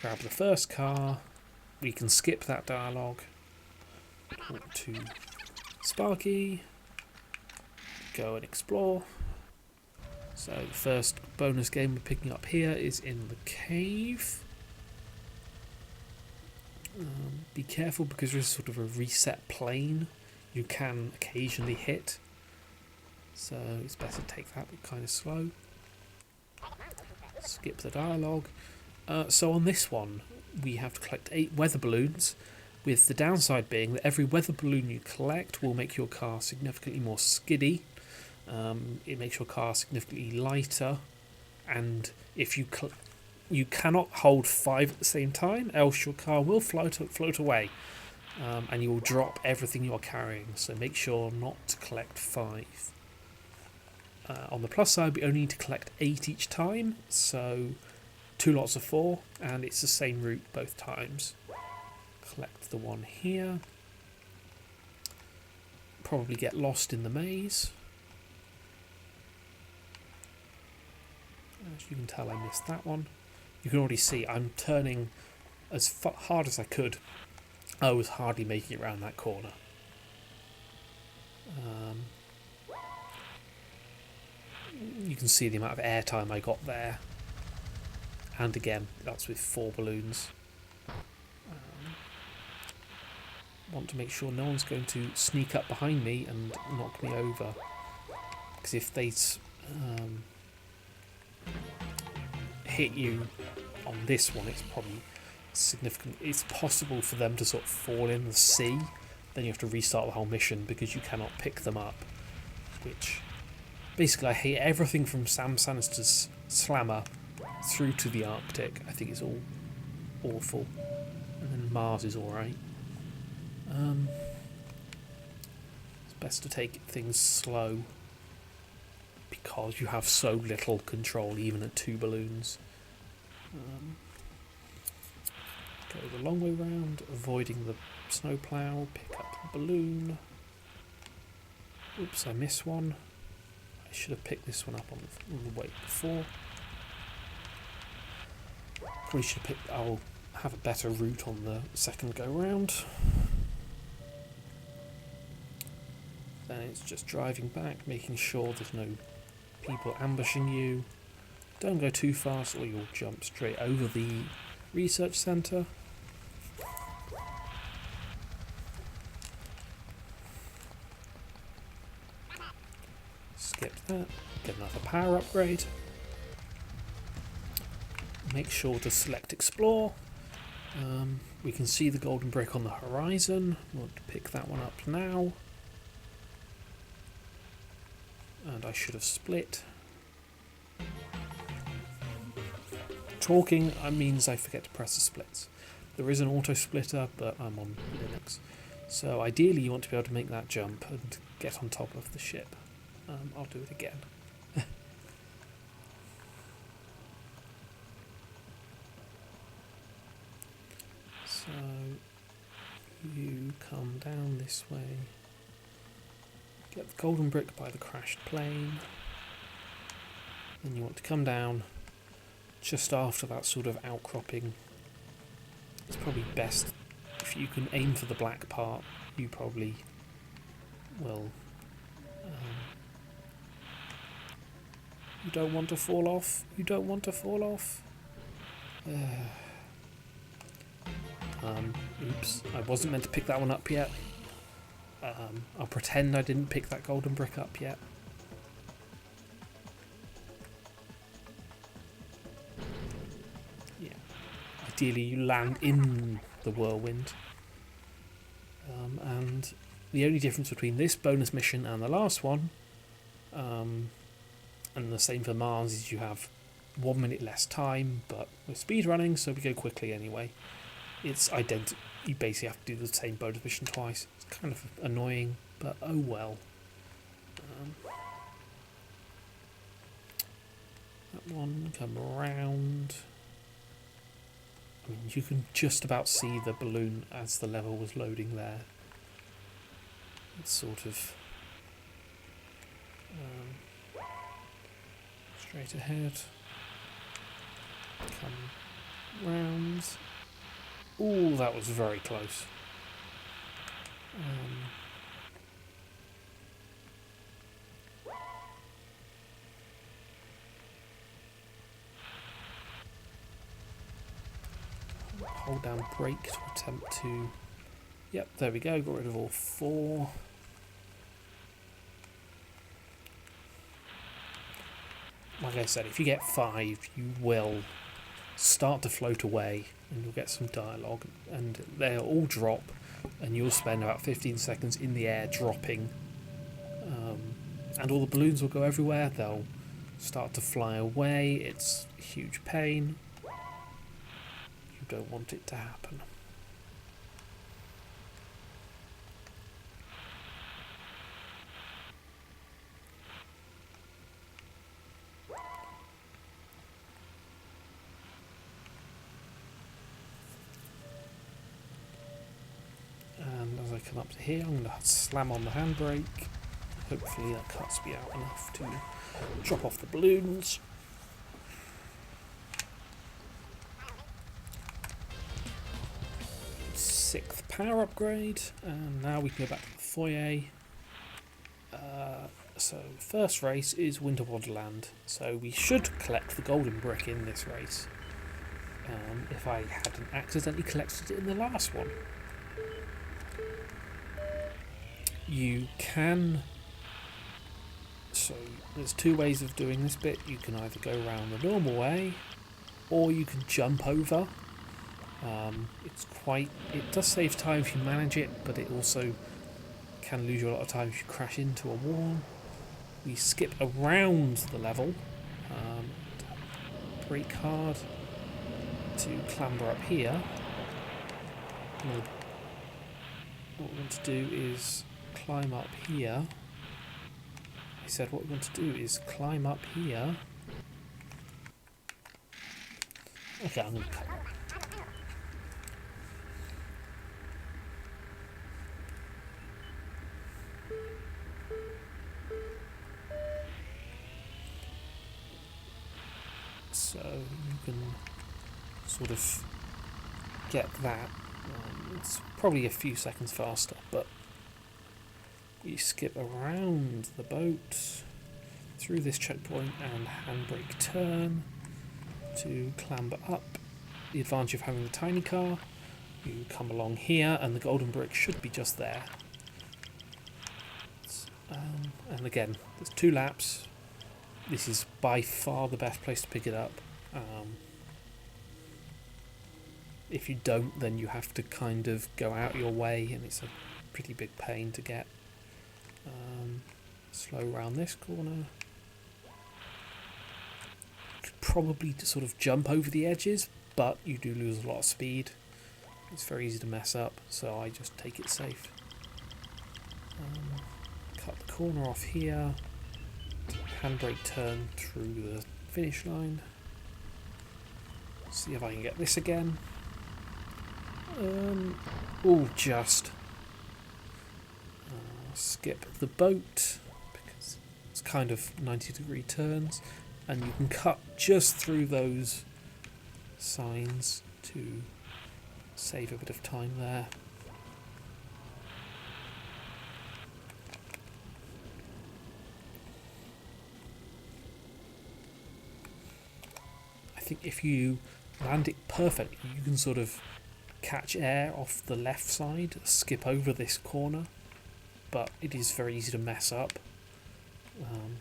grab the first car, we can skip that dialogue, talk to Sparky, go and explore. So the first bonus game we're picking up here is in the cave. Be careful because there's sort of a reset plane you can occasionally hit, so it's better to take that kind of slow. Skip the dialogue. So on this one we have to collect 8 weather balloons, with the downside being that every weather balloon you collect will make your car significantly more skiddy. It makes your car significantly lighter, and if you cannot hold 5 at the same time, else your car will float away, and you will drop everything you're carrying. So make sure not to collect 5. On the plus side, we only need to collect 8 each time, so 2 lots of 4, and it's the same route both times. Collect the one here. Probably get lost in the maze. As you can tell, I missed that one. You can already see I'm turning as hard as I could. I was hardly making it around that corner. You can see the amount of airtime I got there. And again, that's with 4 balloons. Want to make sure no one's going to sneak up behind me and knock me over. Because if they hit you on this one, it's probably significant. It's possible for them to sort of fall in the sea. Then you have to restart the whole mission because you cannot pick them up. Which, basically, I hate everything from Sam Sanister's Slammer through to the Arctic. I think it's all awful. And then Mars is alright. It's best to take things slow because you have so little control even at 2 balloons. Go the long way round, avoiding the snowplow, pick up the balloon. Oops, I missed one. I should have picked this one up on the way before. Probably should have picked. I'll have a better route on the second go round. Then it's just driving back, making sure there's no people ambushing you. Don't go too fast or you'll jump straight over the research centre. Skip that, get another power upgrade. Make sure to select explore. We can see the golden brick on the horizon. We'll pick that one up now. And I should have split. Talking means I forget to press the splits. There is an auto splitter, but I'm on Linux. So ideally you want to be able to make that jump and get on top of the ship. I'll do it again. So you come down this way. Get the golden brick by the crashed plane. Then you want to come down just after that sort of outcropping. It's probably best if you can aim for the black part. You probably will. You don't want to fall off. You don't want to fall off. Oops, I wasn't meant to pick that one up yet. I'll pretend I didn't pick that golden brick up yet. Yeah. Ideally you land in the whirlwind. And the only difference between this bonus mission and the last one, and the same for Mars, is you have 1 minute less time, but we're speedrunning, so we go quickly anyway. It's identical. You basically have to do the same bonus mission twice. It's kind of annoying, but oh well. That one, come around. I mean, you can just about see the balloon as the level was loading there. It's sort of straight ahead. Come round. Ooh, that was very close. hold down brake to attempt to... Yep, there we go, got rid of all 4. Like I said, if you get 5, you will start to float away and you'll get some dialogue, and they'll all drop and you'll spend about 15 seconds in the air dropping, and all the balloons will go everywhere. They'll start to fly away. It's a huge pain. You don't want it to happen. And as I come up to here, I'm going to slam on the handbrake. Hopefully that cuts me out enough to drop off the balloons. Sixth power upgrade, and now we can go back to the foyer. So first race is Winter Wonderland, so we should collect the golden brick in this race, if I hadn't accidentally collected it in the last one. You can... So there's 2 ways of doing this bit. You can either go around the normal way, or you can jump over. It does save time if you manage it, but it also can lose you a lot of time if you crash into a wall. We skip around the level, brake hard to clamber up here. And what we want to do is climb up here. I said what we want to do is climb up here. Okay, I'm going to cut. So you can sort of get that. It's probably a few seconds faster, but we skip around the boat through this checkpoint and handbrake turn to clamber up. The advantage of having the tiny car, you come along here and the golden brick should be just there. And again, there's 2 laps. This is by far the best place to pick it up. If you don't, then you have to kind of go out your way, and it's a pretty big pain to get. Slow around this corner. Could probably sort of jump over the edges, but you do lose a lot of speed. It's very easy to mess up, so I just take it safe. Cut the corner off here. Handbrake turn through the finish line. See if I can get this again. Just skip the boat because it's kind of 90-degree turns, and you can cut just through those signs to save a bit of time there. I think if you land it perfectly, you can sort of catch air off the left side, skip over this corner, but it is very easy to mess up,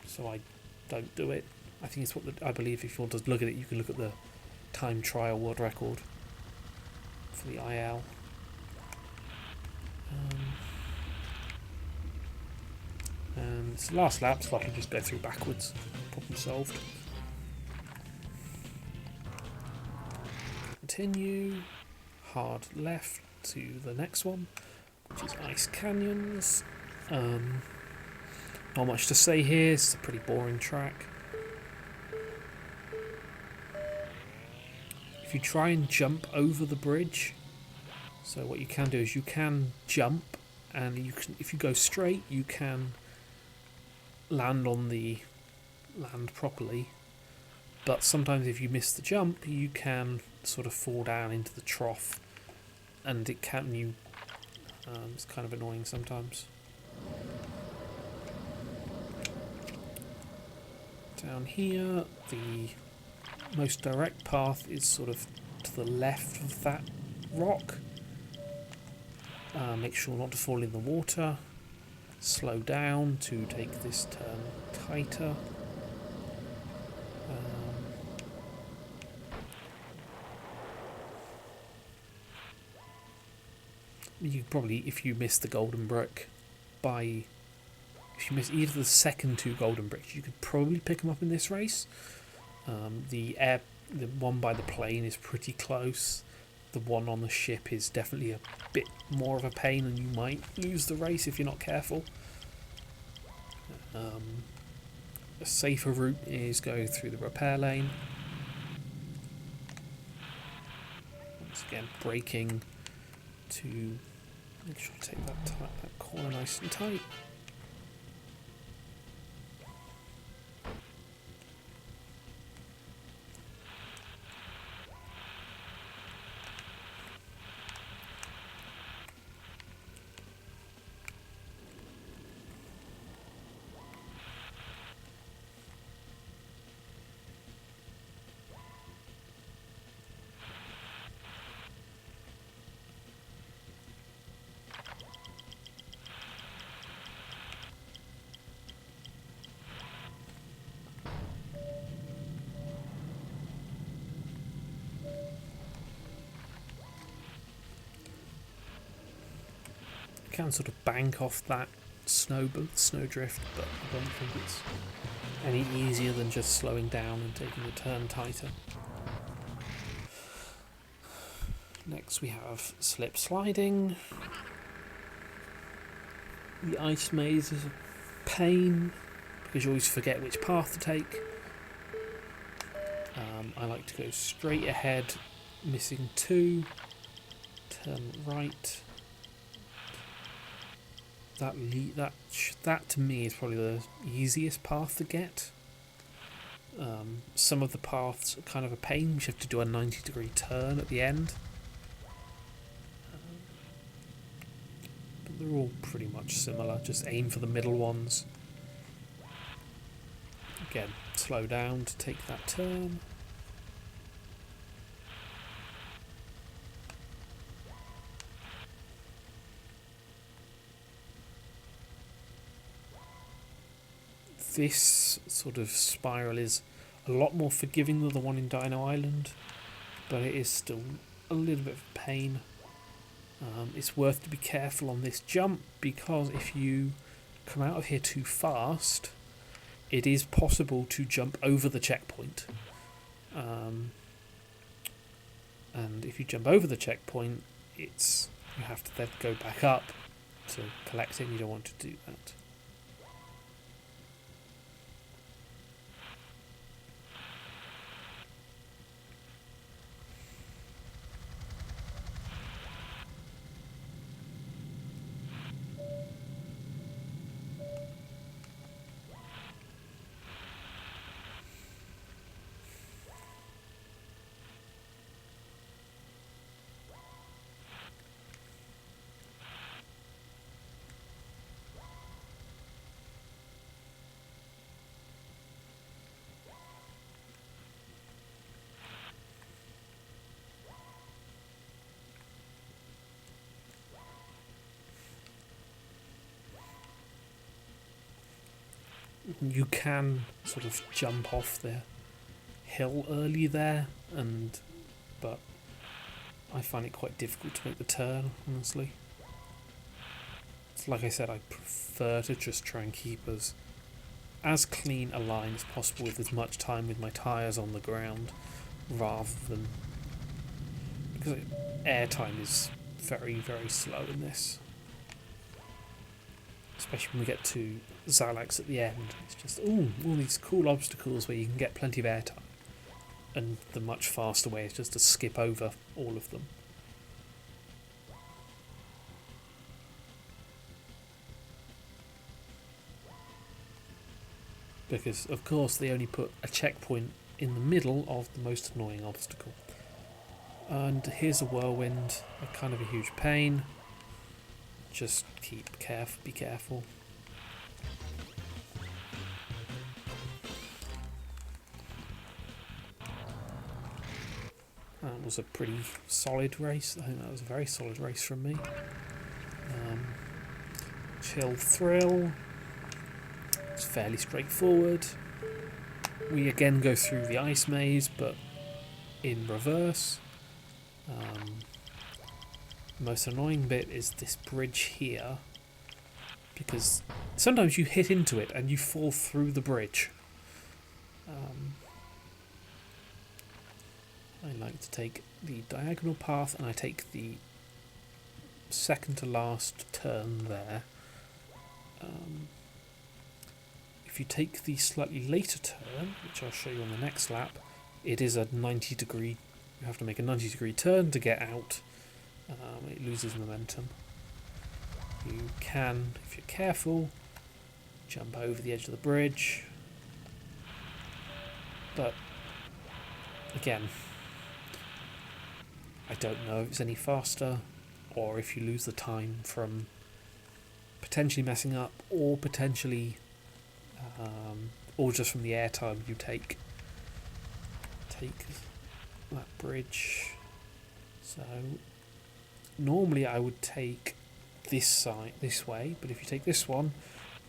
so I don't do it. I think it's what I believe if you want to look at it, you can look at the time trial world record for the IL. And it's the last lap, so I can just go through backwards. Problem solved. Continue, hard left to the next one, which is Ice Canyons. Not much to say here, it's a pretty boring track. If you try and jump over the bridge, so what you can do is you can jump, and you can, if you go straight, you can land on the land properly, but sometimes if you miss the jump, you can sort of fall down into the trough, and it's kind of annoying sometimes. Down here, the most direct path is sort of to the left of that rock. Make sure not to fall in the water. Slow down to take this turn tighter. You probably, if you miss the golden brick, if you miss either the second 2 golden bricks, you could probably pick them up in this race. The one by the plane is pretty close. The one on the ship is definitely a bit more of a pain, and you might lose the race if you're not careful. A safer route is going through the repair lane. Once again, braking to make sure to take that corner nice and tight. Can sort of bank off that snow drift, but I don't think it's any easier than just slowing down and taking the turn tighter. Next we have slip sliding. The ice maze is a pain because you always forget which path to take. I like to go straight ahead, missing 2, turn right. That to me is probably the easiest path to get. Some of the paths are kind of a pain. You have to do a 90-degree turn at the end. But they're all pretty much similar. Just aim for the middle ones. Again, slow down to take that turn. This sort of spiral is a lot more forgiving than the one in Dino Island, but it is still a little bit of a pain. It's worth to be careful on this jump because if you come out of here too fast, it is possible to jump over the checkpoint. And if you jump over the checkpoint, you have to then go back up to collect it, and you don't want to do that. You can sort of jump off the hill early there, but I find it quite difficult to make the turn, honestly. It's like I said, I prefer to just try and keep as clean a line as possible with as much time with my tyres on the ground, rather than... because airtime is very, very slow in this. Especially when we get to Xalax at the end. It's just, all these cool obstacles where you can get plenty of airtime. And the much faster way is just to skip over all of them. Because, of course, they only put a checkpoint in the middle of the most annoying obstacle. And here's a whirlwind, a kind of a huge pain. Just be careful. That was a pretty solid race. I think that was a very solid race from me. Chill Thrill. It's fairly straightforward. We again go through the ice maze, but in reverse. The most annoying bit is this bridge here, because sometimes you hit into it and you fall through the bridge. I like to take the diagonal path, and I take the second to last turn there. If you take the slightly later turn, which I'll show you on the next lap, it is a 90-degree. You have to make a 90-degree turn to get out. It loses momentum. You can, if you're careful, jump over the edge of the bridge. But again, I don't know if it's any faster, or if you lose the time from potentially messing up, or potentially, or just from the air time you take that bridge. So normally I would take this side this way, but if you take this one,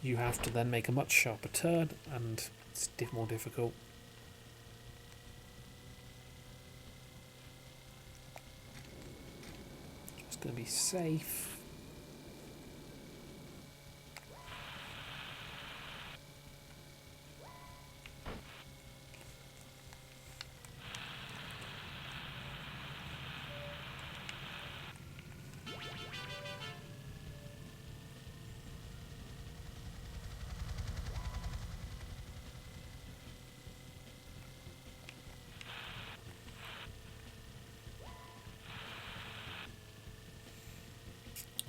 you have to then make a much sharper turn, and it's more difficult. Just going to be safe.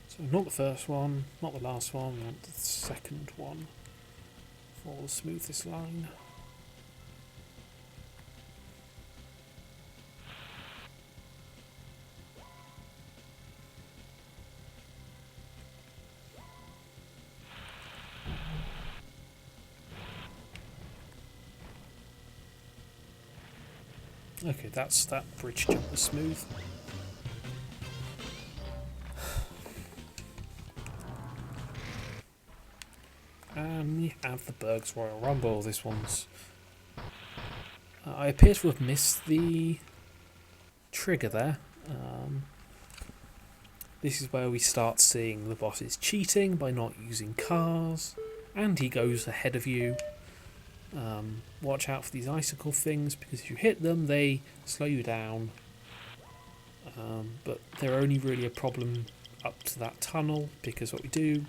So not the first one, not the last one, not the second one for the smoothest line. Okay, that bridge jump was smooth. And we have the Berg's Royal Rumble. This one's... I appear to have missed the trigger there. This is where we start seeing the bosses cheating by not using cars, and he goes ahead of you. Watch out for these icicle things, because if you hit them they slow you down, but they're only really a problem up to that tunnel, because what we do,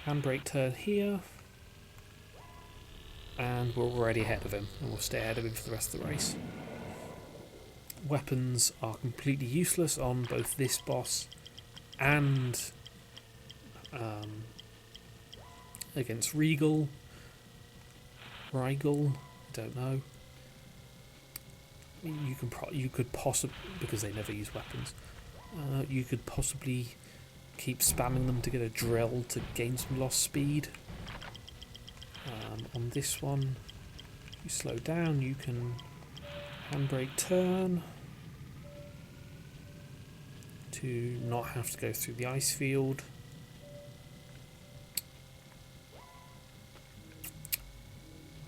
handbrake turn here, and we're already ahead of him, and we'll stay ahead of him for the rest of the race. Weapons are completely useless on both this boss and against Rigel, I don't know. You could possibly, because they never use weapons, you could possibly keep spamming them to get a drill to gain some lost speed. On this one, you slow down, you can handbrake turn to not have to go through the ice field.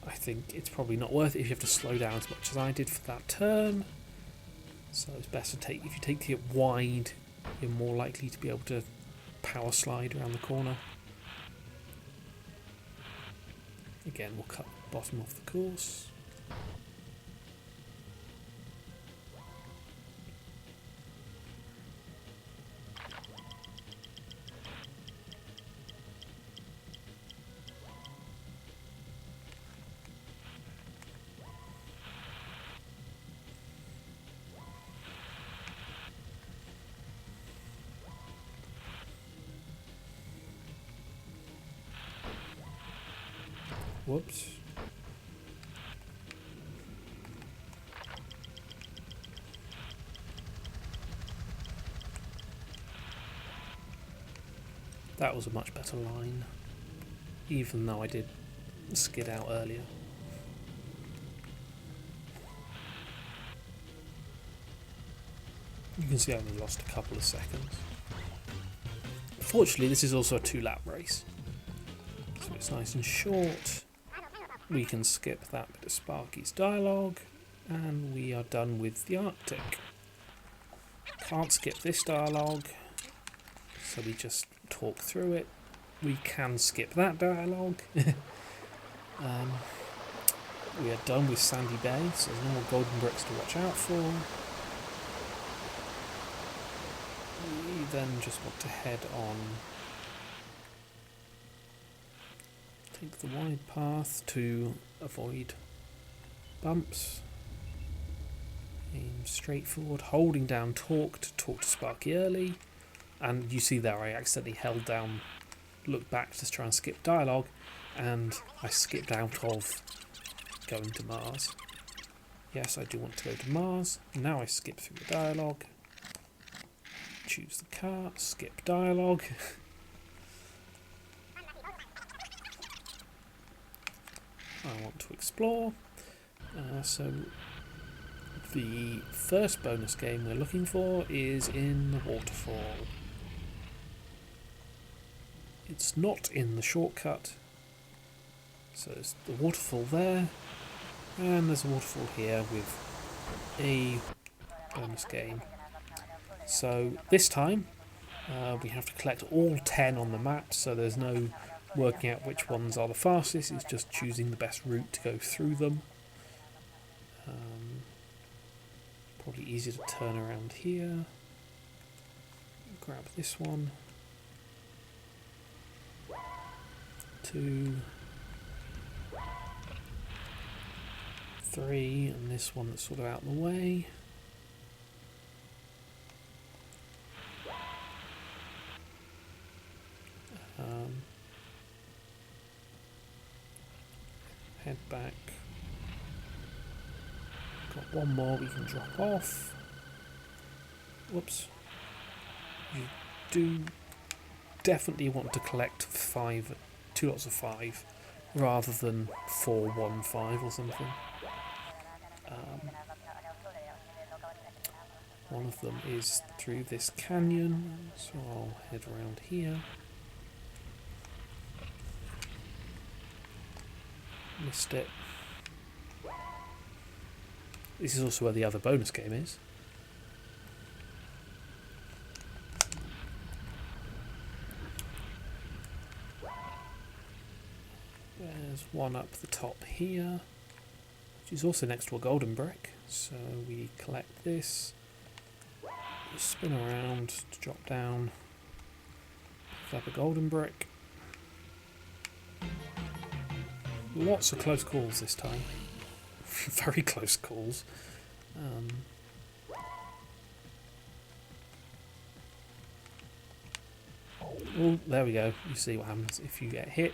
I think it's probably not worth it if you have to slow down as much as I did for that turn. So it's best to take, if you take it wide, you're more likely to be able to power slide around the corner. Again, we'll cut the bottom off the course. Whoops. That was a much better line, even though I did skid out earlier. You can see I only lost a couple of seconds. Fortunately, this is also a 2-lap race, so it's nice and short. We can skip that bit of Sparky's dialogue, and we are done with the Arctic. Can't skip this dialogue, so we just talk through it. We can skip that dialogue. We are done with Sandy Bay, so there's no more golden bricks to watch out for. We then just want to head on, take the wide path to avoid bumps. Aim straight forward, holding down talk to talk to Sparky early. And you see there I accidentally held down, looked back to try and skip dialogue, and I skipped out of going to Mars. Yes, I do want to go to Mars. Now I skip through the dialogue. Choose the car, skip dialogue. I want to explore. So the first bonus game we're looking for is in the waterfall. It's not in the shortcut. So there's the waterfall there, and there's a waterfall here with a bonus game. So this time we have to collect all 10 on the map, so there's no working out which ones are the fastest, it's just choosing the best route to go through them. Probably easier to turn around here. Grab this one. 2, 3, and this one that's sort of out of the way. Head back. Got one more we can drop off. Whoops. You do definitely want to collect 2 lots of 5, rather than 4, 1, 5 or something. One of them is through this canyon, so I'll head around here. Missed it. This is also where the other bonus game is. There's one up the top here, which is also next to a golden brick. So we collect this, we spin around to drop down, pick up a golden brick. Lots of close calls this time. Very close calls. Oh, there we go. You see what happens if you get hit.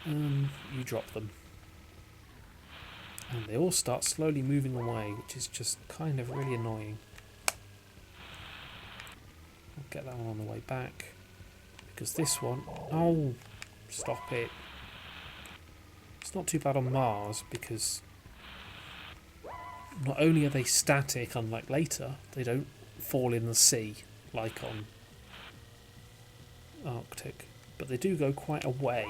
You drop them. And they all start slowly moving away, which is just kind of really annoying. I'll get that one on the way back. Because this one... Oh, stop it. It's not too bad on Mars, because not only are they static, unlike later, they don't fall in the sea, like on Arctic. But they do go quite a way.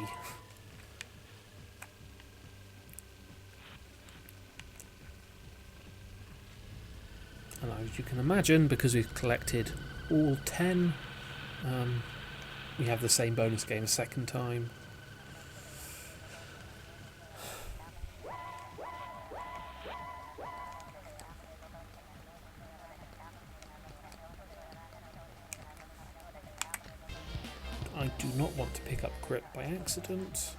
And as you can imagine, because we've collected all 10, we have the same bonus game a second time. I do not want to pick up grip by accident.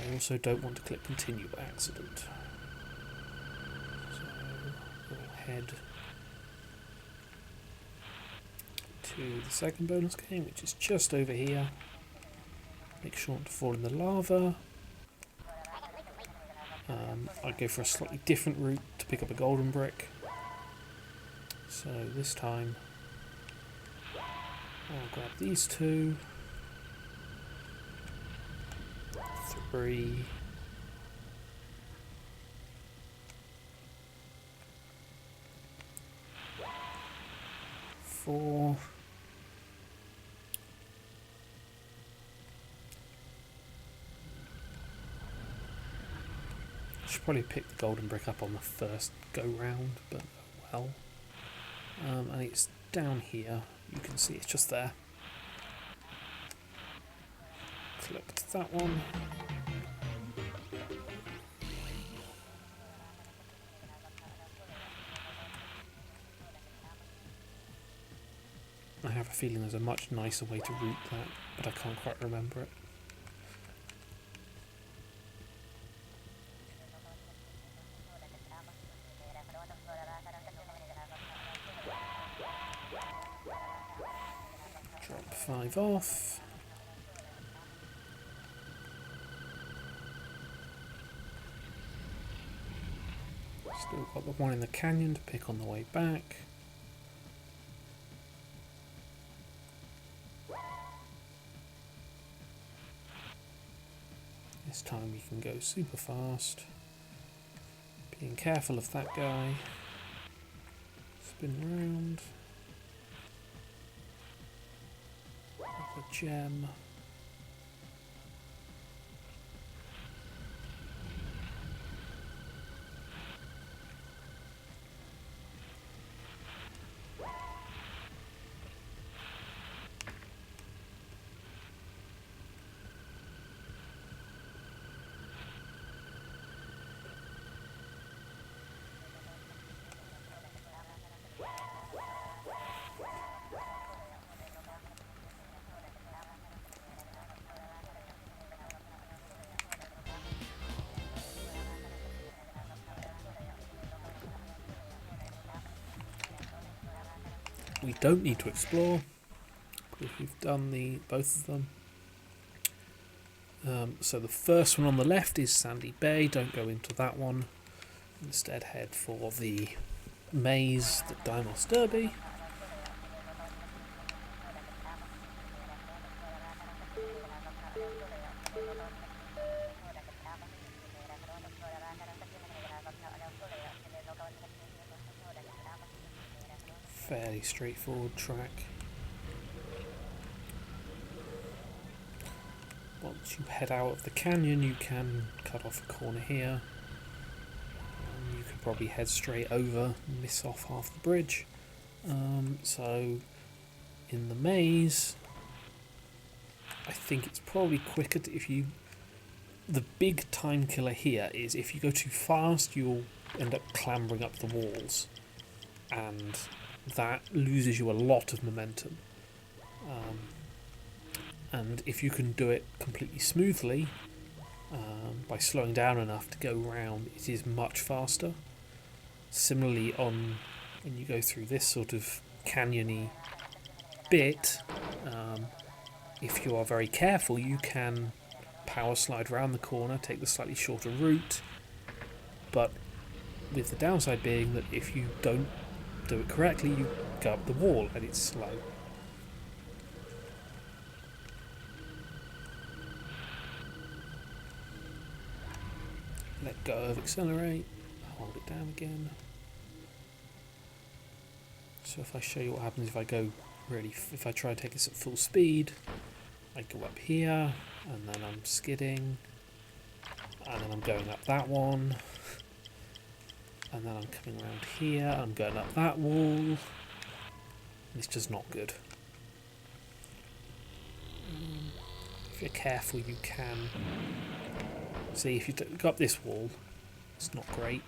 I also don't want to click continue by accident. Head to the second bonus game, which is just over here. Make sure not to fall in the lava. I'll go for a slightly different route to pick up a golden brick. So this time I'll grab these 2, 3, for... I should probably pick the golden brick up on the first go round, but well. And it's down here. You can see it's just there. Collect that one. I have a feeling there's a much nicer way to route that, but I can't quite remember it. Drop 5 off. Still got the one in the canyon to pick on the way back. This time we can go super fast. Being careful of that guy. Spin round. Another gem. We don't need to explore because we've done both of them. So the first one on the left is Sandy Bay. Don't go into that one. Instead head for the maze, the Dimos Derby. Fairly straightforward track. Once you head out of the canyon, you can cut off a corner here. You could probably head straight over and miss off half the bridge. So in the maze, I think it's probably quicker if you... The big time killer here is if you go too fast, you'll end up clambering up the walls. And that loses you a lot of momentum. And if you can do it completely smoothly, by slowing down enough to go round, it is much faster. Similarly, when you go through this sort of canyony bit, if you are very careful, you can power slide round the corner, take the slightly shorter route, but with the downside being that if you don't do it correctly, you go up the wall and it's slow. Let go of accelerate, hold it down again. So if I show you what happens if I go if I try and take this at full speed, I go up here and then I'm skidding and then I'm going up that one. And then I'm coming around here, I'm going up that wall. It's just not good. If you're careful, you can. See, if you go up this wall, it's not great.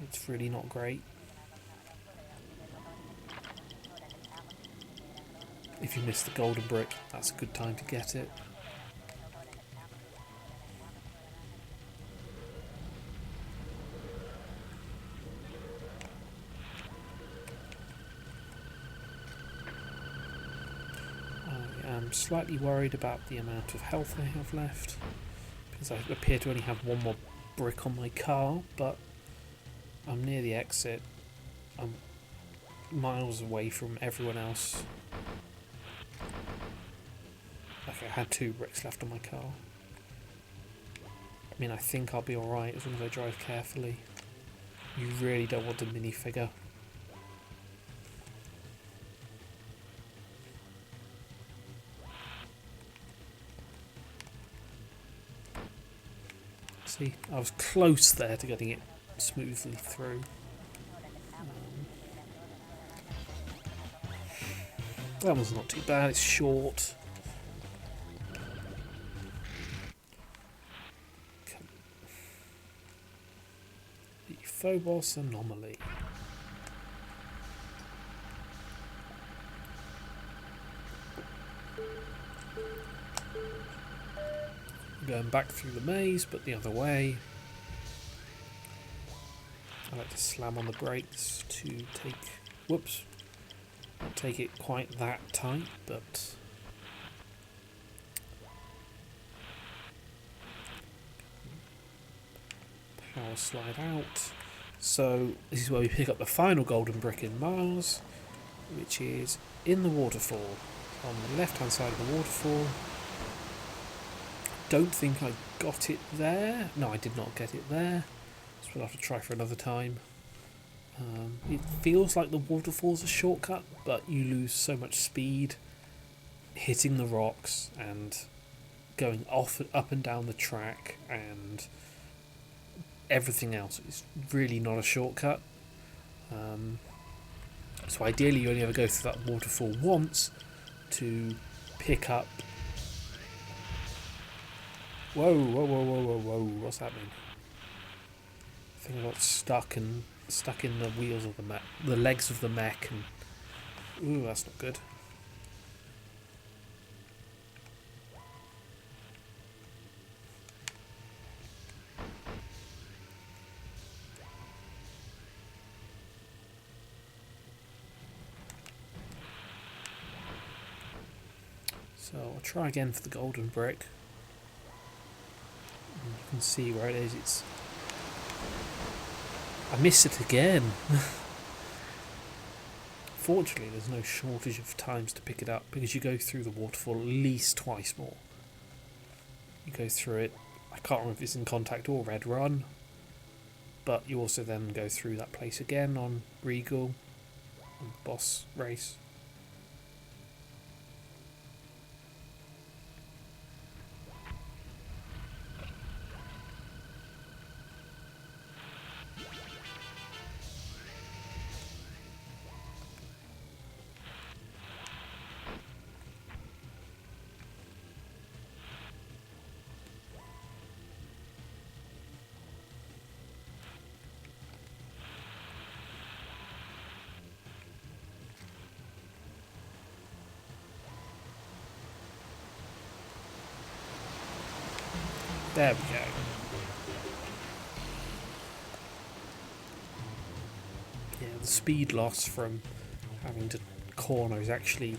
It's really not great. If you miss the golden brick, that's a good time to get it. I'm slightly worried about the amount of health I have left because I appear to only have one more brick on my car, but I'm near the exit. I'm miles away from everyone else. Like, I had 2 bricks left on my car. I mean, I think I'll be alright as long as I drive carefully. You really don't want a minifigure. See, I was close there to getting it smoothly through. That one's not too bad, it's short. The Phobos anomaly. Going back through the maze, but the other way. I like to slam on the brakes to take... Whoops. Not take it quite that tight, but... Power slide out. So, this is where we pick up the final golden brick in Mars, which is in the waterfall. On the left-hand side of the waterfall. Don't think I got it there. No, I did not get it there. So we'll have to try for another time. It feels like the waterfall's a shortcut, but you lose so much speed hitting the rocks and going up and down the track and everything else. It's really not a shortcut. So ideally you only ever go through that waterfall once to pick up... Whoa, whoa, whoa, whoa, whoa, whoa, what's happening? I think I got stuck in the wheels of the mech, the legs of the mech, and ooh, that's not good. So I'll try again for the golden brick. And you can see where it is. I missed it again. Fortunately, there's no shortage of times to pick it up because you go through the waterfall at least twice more. You go through it, I can't remember if it's in Contact or Red Run, but you also then go through that place again on Regal, on Boss Race. There we go. Yeah, the speed loss from having to corner is actually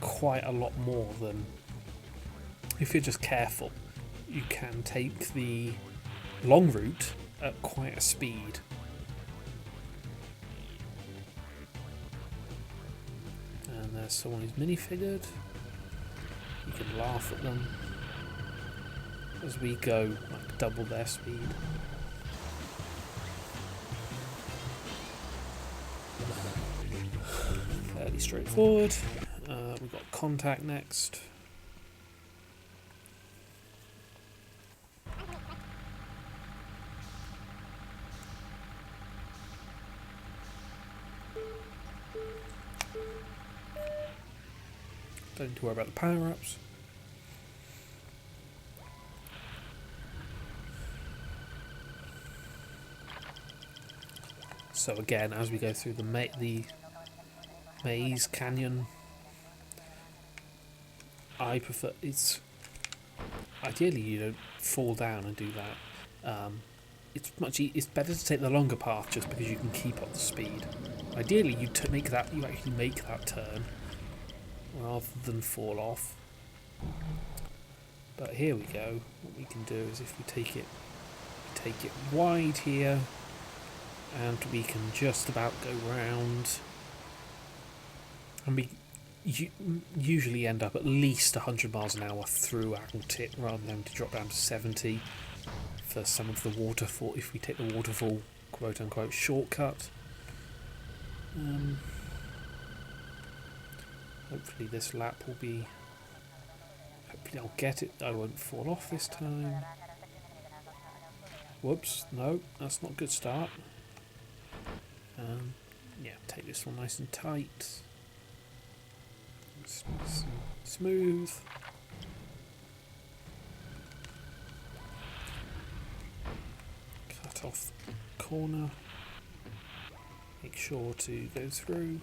quite a lot more than... If you're just careful, you can take the long route at quite a speed. And there's someone who's minifigured. You can laugh at them as we go like double their speed. Fairly straightforward. We've got Contact next. Don't need to worry about the power-ups. So again, as we go through the maze canyon, I prefer... Ideally you don't fall down and do that. It's better to take the longer path just because you can keep up the speed. Ideally you actually make that turn rather than fall off. But here we go. What we can do is if we take it wide here, and we can just about go round, and we usually end up at least 100 miles an hour throughout it rather than having to drop down to 70 for some of the waterfall, if we take the waterfall quote unquote shortcut. Hopefully this lap will be... Hopefully I'll get it, I won't fall off this time. Whoops, no, that's not a good start. Yeah, take this one nice and tight. Smooth. Cut off the corner. Make sure to go through.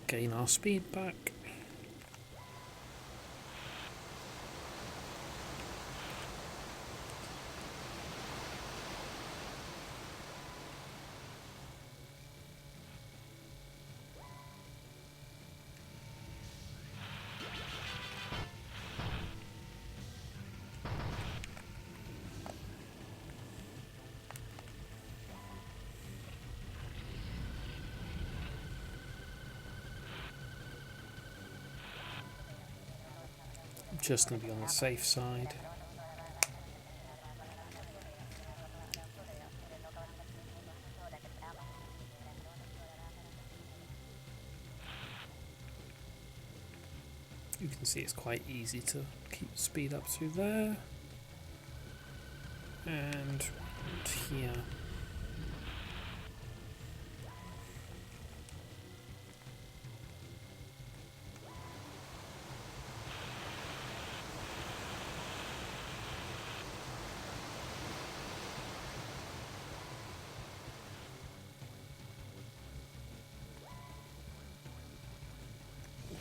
Gain our speed back. Just going to be on the safe side. You can see it's quite easy to keep speed up through there. And here.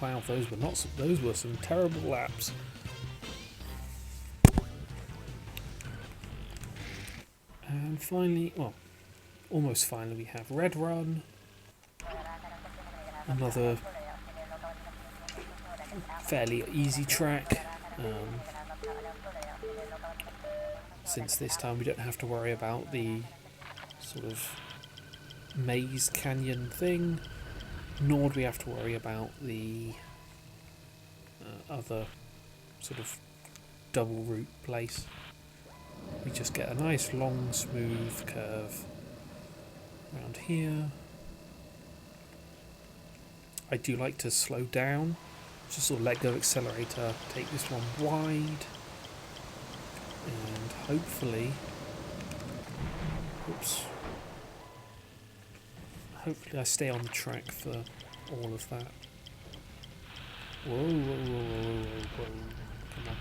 Wow, those were some terrible laps. And finally, well, almost finally, we have Red Run. Another fairly easy track. Since this time we don't have to worry about the sort of maze canyon thing, nor do we have to worry about the other sort of double route place. We just get a nice long smooth curve around here. I do like to slow down, just sort of let go of accelerator, take this one wide, and hopefully, hopefully I stay on the track for all of that. Whoa, whoa, whoa, whoa, whoa, whoa. Come on.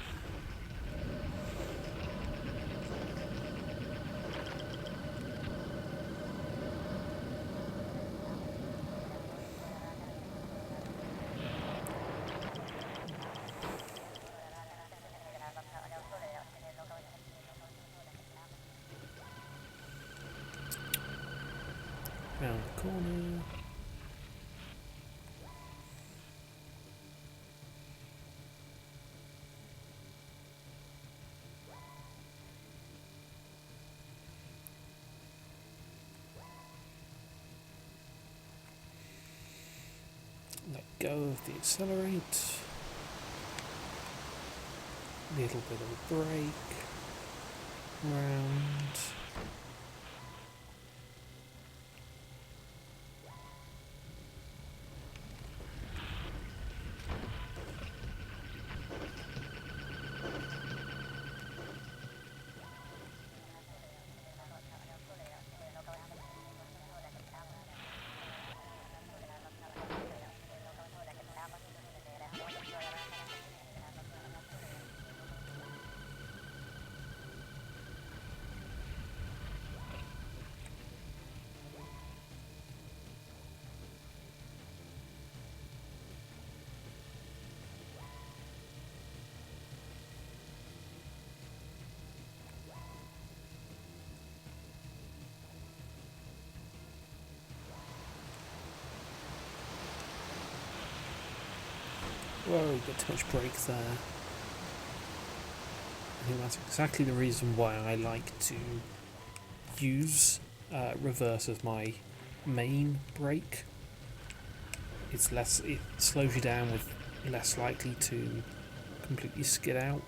Round the corner. Let go of the accelerate. Little bit of a brake. Round. Whoa, got too much brake there. I think that's exactly the reason why I like to use reverse as my main brake. It slows you down with less likely to completely skid out.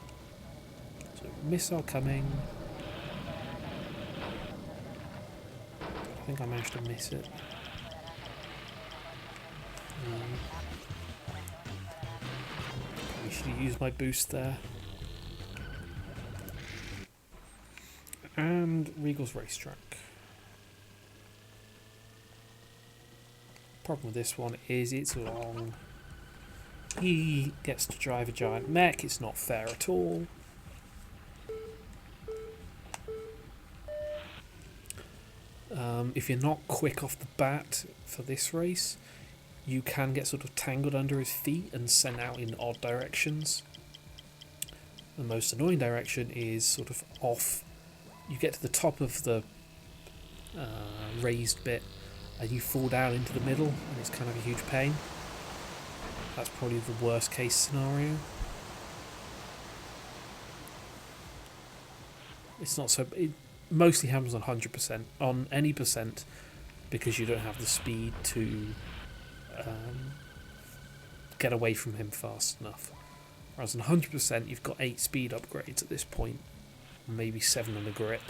So missile coming. I think I managed to miss it. Probably should have used my boost there. And Regal's Racetrack. Problem with this one is it's long. He gets to drive a giant mech, it's not fair at all. If you're not quick off the bat for this race, you can get sort of tangled under his feet and sent out in odd directions. The most annoying direction is sort of off. You get to the top of the raised bit and you fall down into the middle, and it's kind of a huge pain. That's probably the worst case scenario. It's not so. It mostly happens on 100%. On any percent, because you don't have the speed to get away from him fast enough. Whereas on 100%, you've got 8 speed upgrades at this point, maybe 7 on the grip.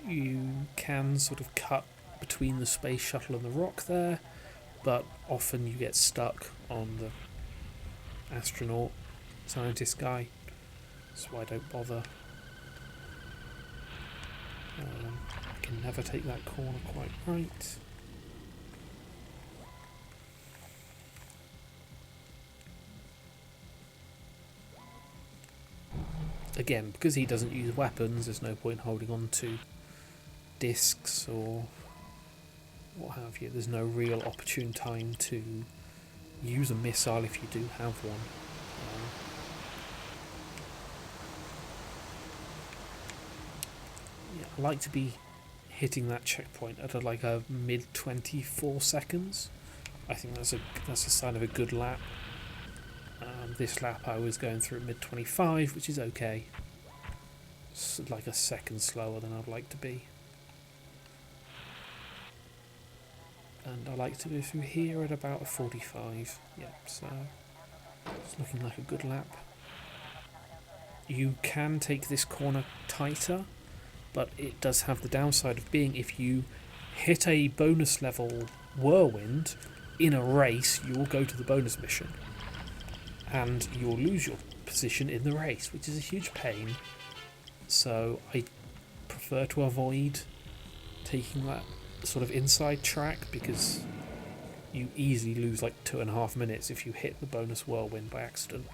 You can sort of cut between the space shuttle and the rock there, but often you get stuck on the astronaut scientist guy, so I don't bother. I can never take that corner quite right. Again, because he doesn't use weapons, there's no point holding on to discs or what have you. There's no real opportune time to use a missile if you do have one. Yeah, I like to be hitting that checkpoint at like a mid 24 seconds. I think that's a sign of a good lap. This lap I was going through mid 25, which is okay. It's like a second slower than I'd like to be. And I like to go through here at about a 45. Yeah, so it's looking like a good lap. You can take this corner tighter, but it does have the downside of being if you hit a bonus level whirlwind in a race, you will go to the bonus mission. And you'll lose your position in the race, which is a huge pain. So I prefer to avoid taking that sort of inside track, because you easily lose like 2.5 minutes if you hit the bonus whirlwind by accident.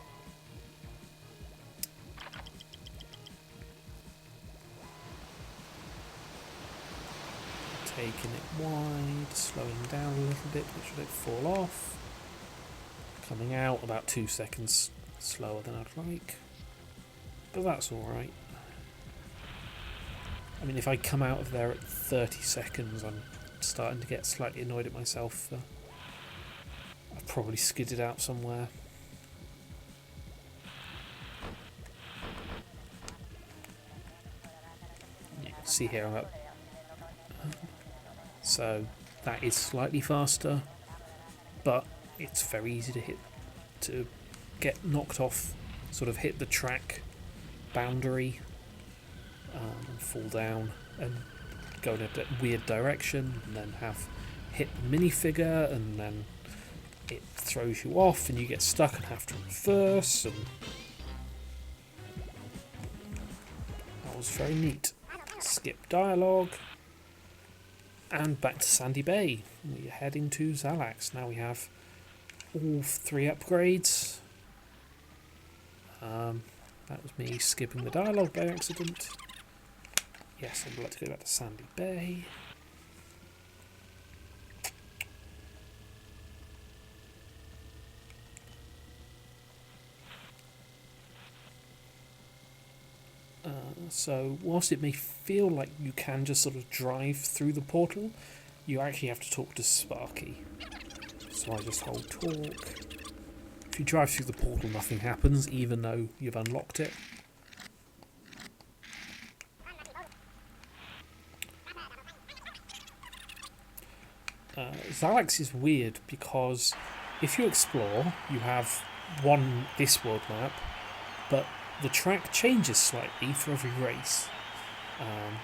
Taking it wide, slowing down a little bit, make sure they fall off. Coming out about 2 seconds slower than I'd like, but that's alright. I mean, if I come out of there at 30 seconds, I'm starting to get slightly annoyed at myself. I've probably skidded out somewhere. You can see here I'm up. So that is slightly faster, but it's very easy to get knocked off, sort of hit the track boundary, and fall down and go in a weird direction, and then have hit the minifigure, and then it throws you off and you get stuck and have to reverse, and that was very neat. Skip dialogue, and back to Sandy Bay. We're heading to Xalax. Now we have all 3 upgrades. That was me skipping the dialogue by accident. Yes, I'd like to go back to Sandy Bay. So whilst it may feel like you can just sort of drive through the portal, you actually have to talk to Sparky. So I just hold talk. If you drive through the portal, nothing happens, even though you've unlocked it. Xalax is weird because if you explore, you have this world map, but the track changes slightly for every race,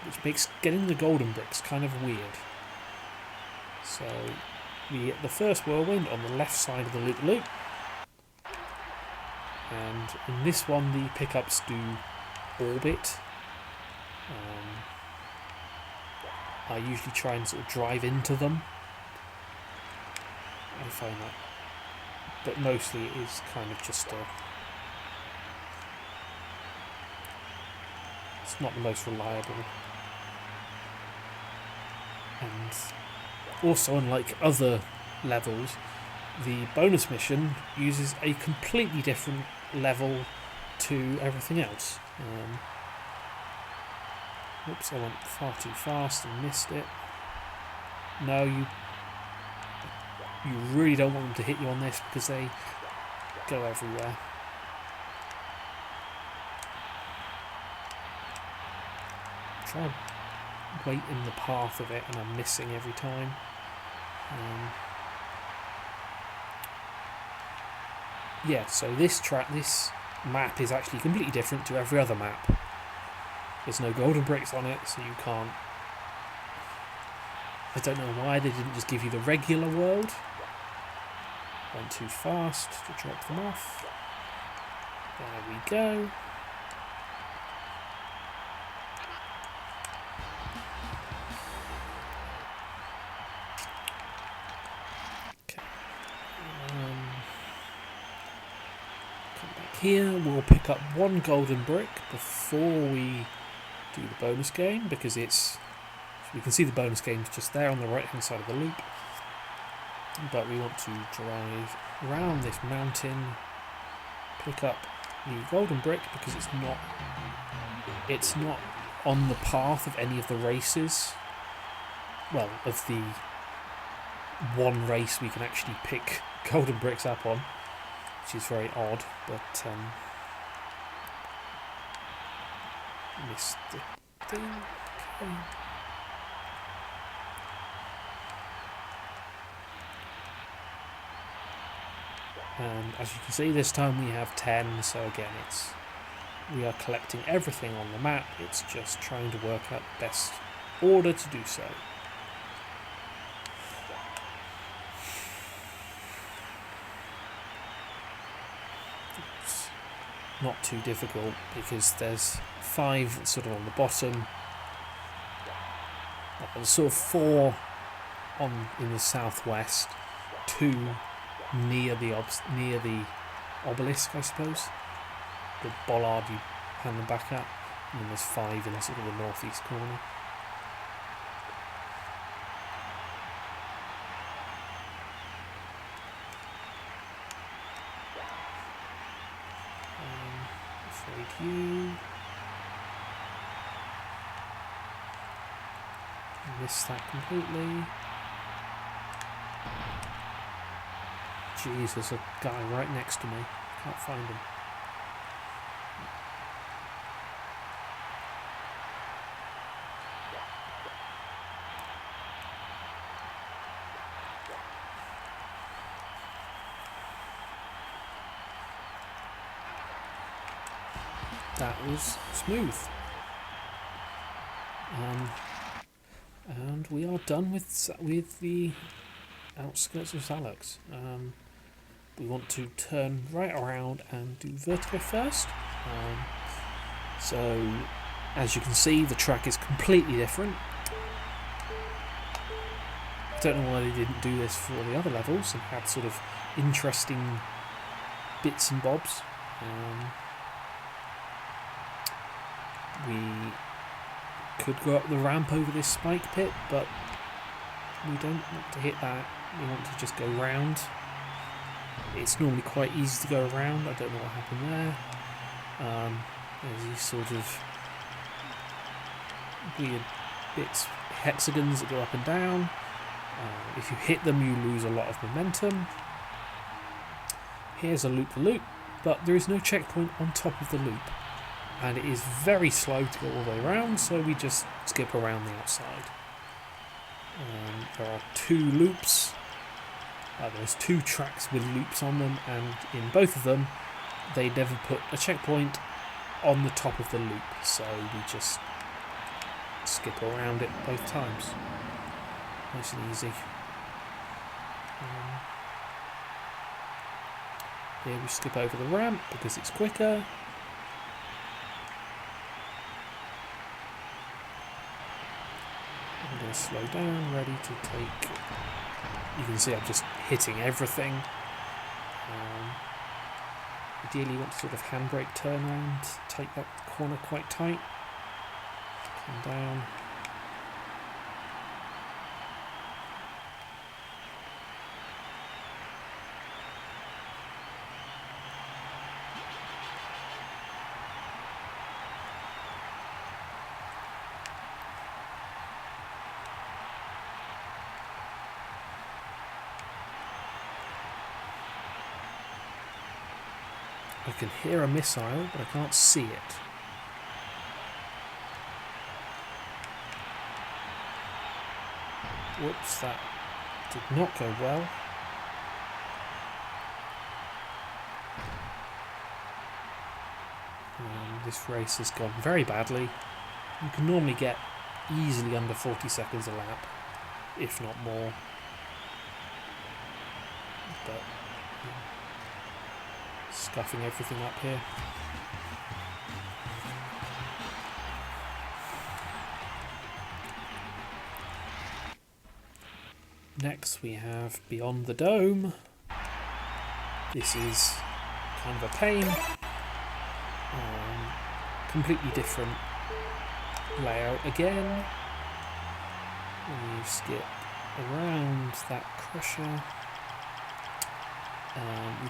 which makes getting the golden bricks kind of weird. So we get the first whirlwind on the left side of the loop-loop. and in this one the pickups do orbit. I usually try and sort of drive into them. I find that, but mostly it is kind of just it's not the most reliable. And also, unlike other levels, the bonus mission uses a completely different level to everything else. Oops, I went far too fast and missed it. No, you really don't want them to hit you on this because they go everywhere. Try and wait in the path of it, and I'm missing every time. Yeah, so this map is actually completely different to every other map. There's no golden bricks on it, so you can't... I don't know why they didn't just give you the regular world. Went too fast to drop them off. There we go. Okay. Come back here. We'll pick up one golden brick before we do the bonus game, because it's... We can see the bonus game's just there on the right hand side of the loop. But we want to drive around this mountain, pick up the golden brick, because it's not on the path of any of the races. Well, of the one race we can actually pick golden bricks up on, which is very odd, but missed the thing. Okay. And as you can see, this time we have 10, so again we are collecting everything on the map. It's just trying to work out the best order to do so. It's not too difficult because there's 5 sort of on the bottom. There's sort of 4 in the southwest, 2 near the obelisk, I suppose. The bollard you hand them back at, and then there's 5 in sort of the northeast corner. Afraid you missed that completely. Jeez, there's a guy right next to me. Can't find him. That was smooth. And we are done with the outskirts of Xalax. We want to turn right around and do vertical first. So, as you can see, the track is completely different. I don't know why they didn't do this for the other levels and had sort of interesting bits and bobs. We could go up the ramp over this spike pit, but we don't want to hit that. We want to just go round. It's normally quite easy to go around. I don't know what happened there. There's these sort of weird bits, hexagons that go up and down. If you hit them, you lose a lot of momentum. Here's a loop-the-loop, but there is no checkpoint on top of the loop. And it is very slow to go all the way around, so we just skip around the outside. There are 2 loops. There's 2 tracks with loops on them, and in both of them, they never put a checkpoint on the top of the loop, so we just skip around it both times. Nice and easy. Here we skip over the ramp because it's quicker. I'm going to slow down, ready to take... You can see I'm just hitting everything. Ideally you want to sort of handbrake turn around, take that corner quite tight. Come down. I can hear a missile, but I can't see it. Whoops, that did not go well. This race has gone very badly. You can normally get easily under 40 seconds a lap, if not more. But scuffing everything up here. Next we have Beyond the Dome. This is kind of a pain. Completely different layout again. You skip around that crusher. We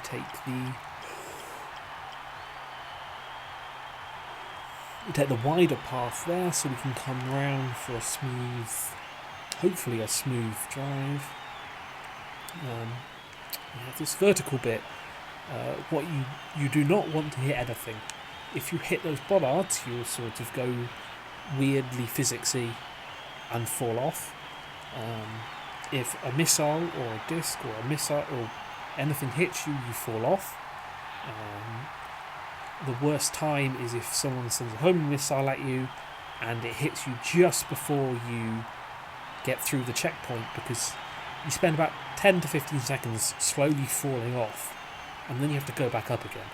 take the wider path there, so we can come round for a smooth, hopefully a smooth drive. We have this vertical bit. What you do not want to hit anything. If you hit those bollards, you'll sort of go weirdly physicsy and fall off. If a missile or a disc or a missile or anything hits you, you fall off. The worst time is if someone sends a homing missile at you and it hits you just before you get through the checkpoint, because you spend about 10 to 15 seconds slowly falling off and then you have to go back up again.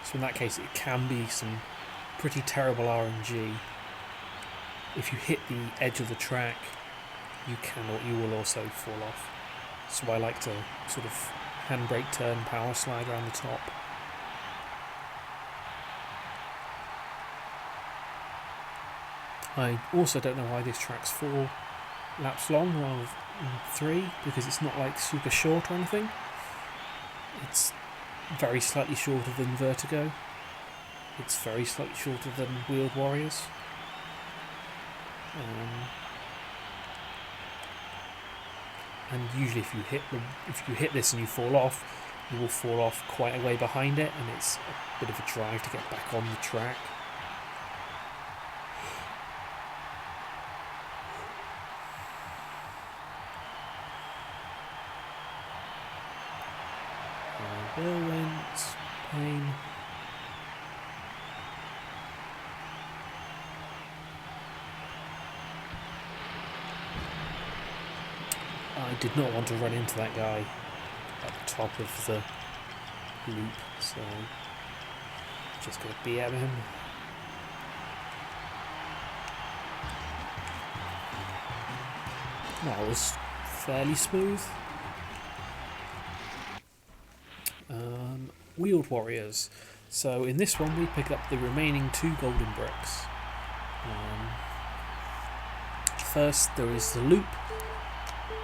So in that case it can be some pretty terrible RNG. If you hit the edge of the track, you will also fall off. So I like to sort of handbrake turn, power slide around the top. I also don't know why this track's 4 laps long rather than 3, because it's not like super short or anything. It's very slightly shorter than Vertigo. It's very slightly shorter than Wheeled Warriors. And usually if you hit this and you fall off, you will fall off quite a way behind it, and it's a bit of a drive to get back on the track. Whirlwind, pain. I did not want to run into that guy at the top of the loop, so just going to BM him. That was fairly smooth. Wheeled Warriors. So in this one we pick up the remaining 2 golden bricks. First there is the loop.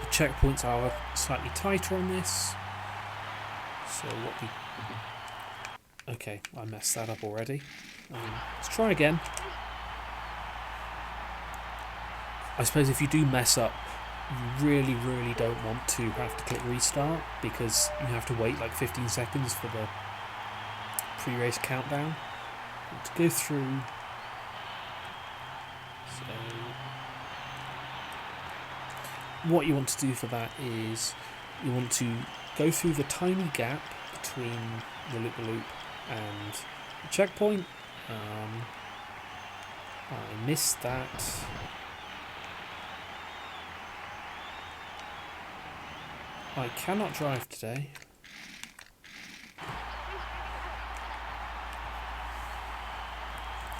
The checkpoints are slightly tighter on this. So what we... Okay, I messed that up already. Let's try again. I suppose if you do mess up, you really don't want to have to click restart, because you have to wait like 15 seconds for the pre-race countdown to go through. So what you want to do for that is you want to go through the tiny gap between the loop-a-loop and the checkpoint. I missed that. I cannot drive today.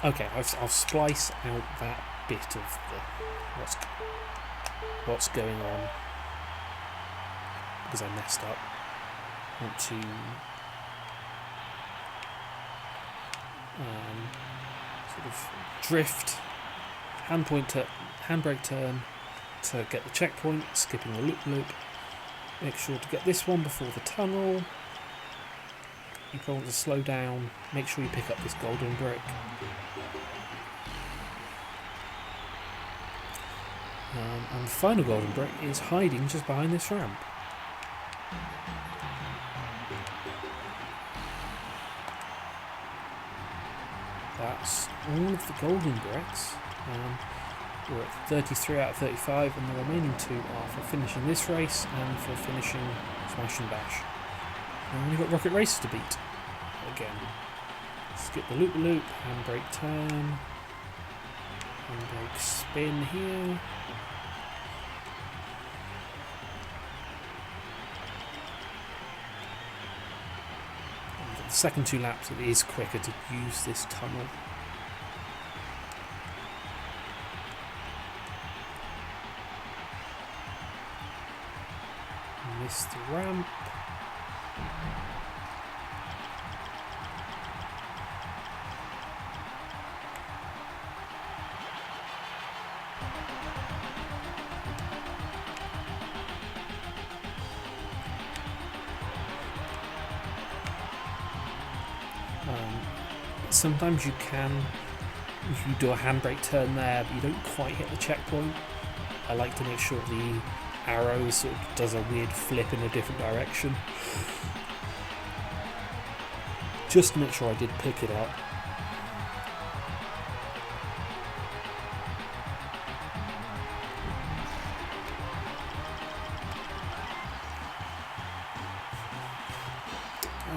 Okay, I'll splice out that bit of the what's going on because I messed up. I want to sort of drift, handbrake turn to get the checkpoint, skipping the loop. Make sure to get this one before the tunnel. You probably want to slow down. Make sure you pick up this golden brick. And the final golden brick is hiding just behind this ramp. That's all of the golden bricks. We're at 33 out of 35, and the remaining 2 are for finishing this race and for finishing Smash and Bash. We've only got Rocket Racer to beat. Again, skip the loop, handbrake turn, handbrake spin here. And the second 2 laps, it is quicker to use this tunnel. Miss the ramp. Sometimes you do a handbrake turn there, but you don't quite hit the checkpoint. I like to make sure the arrow sort of does a weird flip in a different direction, just to make sure I did pick it up.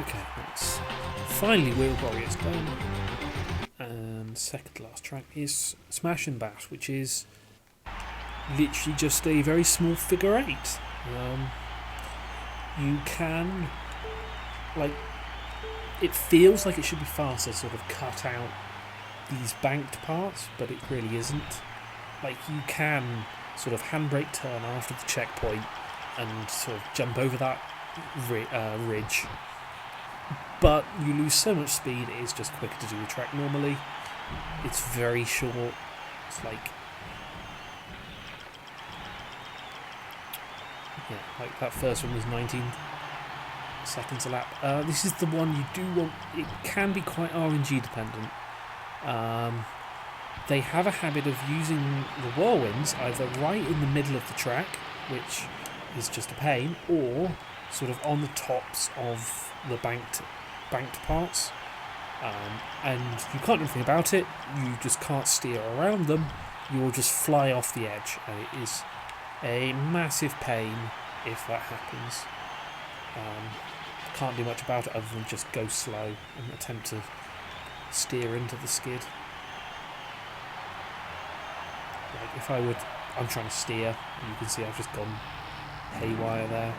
Okay, that's finally Wheel Warriors done. And second to last track is Smash and Bash, which is literally just a very small figure 8. You can, like, it feels like it should be faster, sort of cut out these banked parts, but it really isn't. Like, you can sort of handbrake turn after the checkpoint and sort of jump over that ridge, but you lose so much speed, it is just quicker to do the track normally. It's very short. It's like, yeah, like that first one was 19 seconds a lap. This is the one you do want. It can be quite RNG dependent. They have a habit of using the whirlwinds either right in the middle of the track, which is just a pain, or sort of on the tops of the banked parts. And you can't do anything about it. You just can't steer around them. You will just fly off the edge, and it is a massive pain if that happens. Can't do much about it other than just go slow and attempt to steer into the skid. Like if I'm trying to steer, and you can see I've just gone haywire there.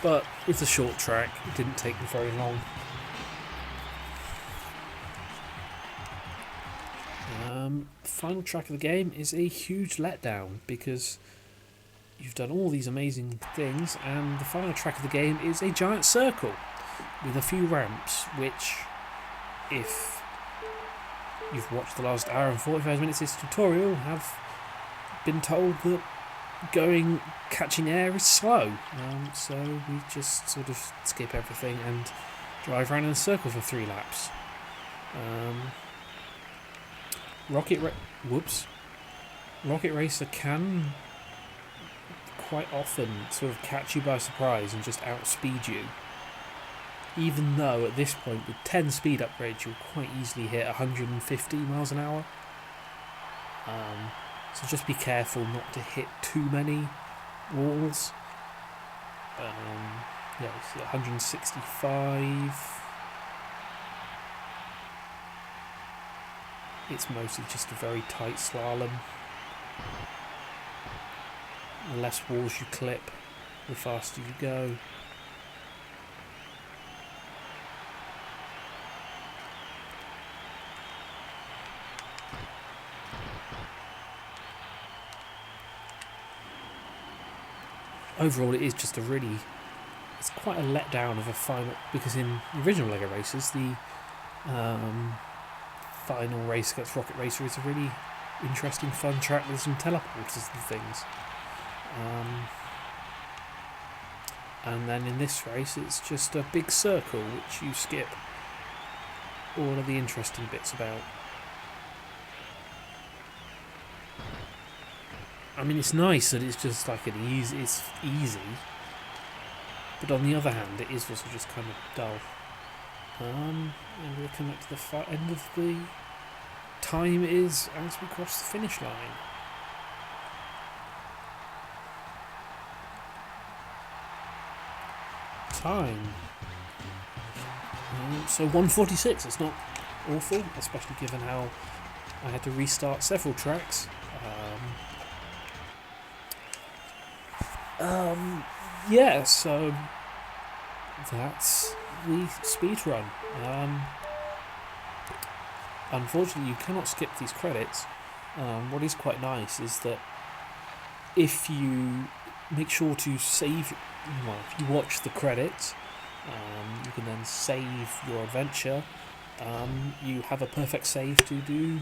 But with the short track, it didn't take me very long. Final track of the game is a huge letdown because you've done all these amazing things, and the final track of the game is a giant circle with a few ramps, which, if you've watched the last hour and 45 minutes of this tutorial, have been told that catching air is slow. So we just sort of skip everything and drive around in a circle for 3 laps. Rocket Racer can quite often sort of catch you by surprise and just outspeed you, even though at this point with 10 speed upgrades you'll quite easily hit 150 miles an hour. So just be careful not to hit too many walls. Yeah, it's 165. It's mostly just a very tight slalom. The less walls you clip, the faster you go. overall it is just a really, it's quite a letdown of a final, because in the original LEGO Racers the final race against Rocket Racer is a really interesting fun track with some teleporters and things. And then in this race it's just a big circle which you skip all of the interesting bits about. I mean, it's nice that it's just like it's easy, but on the other hand it is also just kind of dull. And we're coming up to the end of the time is as we cross the finish line. Time. So 1:46, it's not awful, especially given how I had to restart several tracks. Yeah, so that's the speedrun. Unfortunately, you cannot skip these credits. What is quite nice is that if you make sure to save, well, if you watch the credits, you can then save your adventure. You have a perfect save to do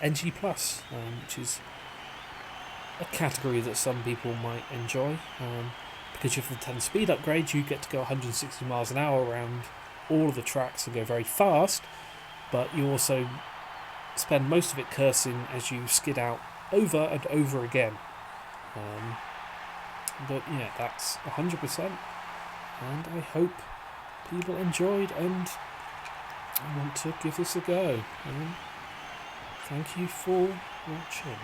NG+, which is a category that some people might enjoy. Because you have the 10 speed upgrade, you get to go 160 miles an hour around all of the tracks and go very fast, but you also spend most of it cursing as you skid out over and over again. But yeah, that's 100%, and I hope people enjoyed, and I want to give this a go. Thank you for watching.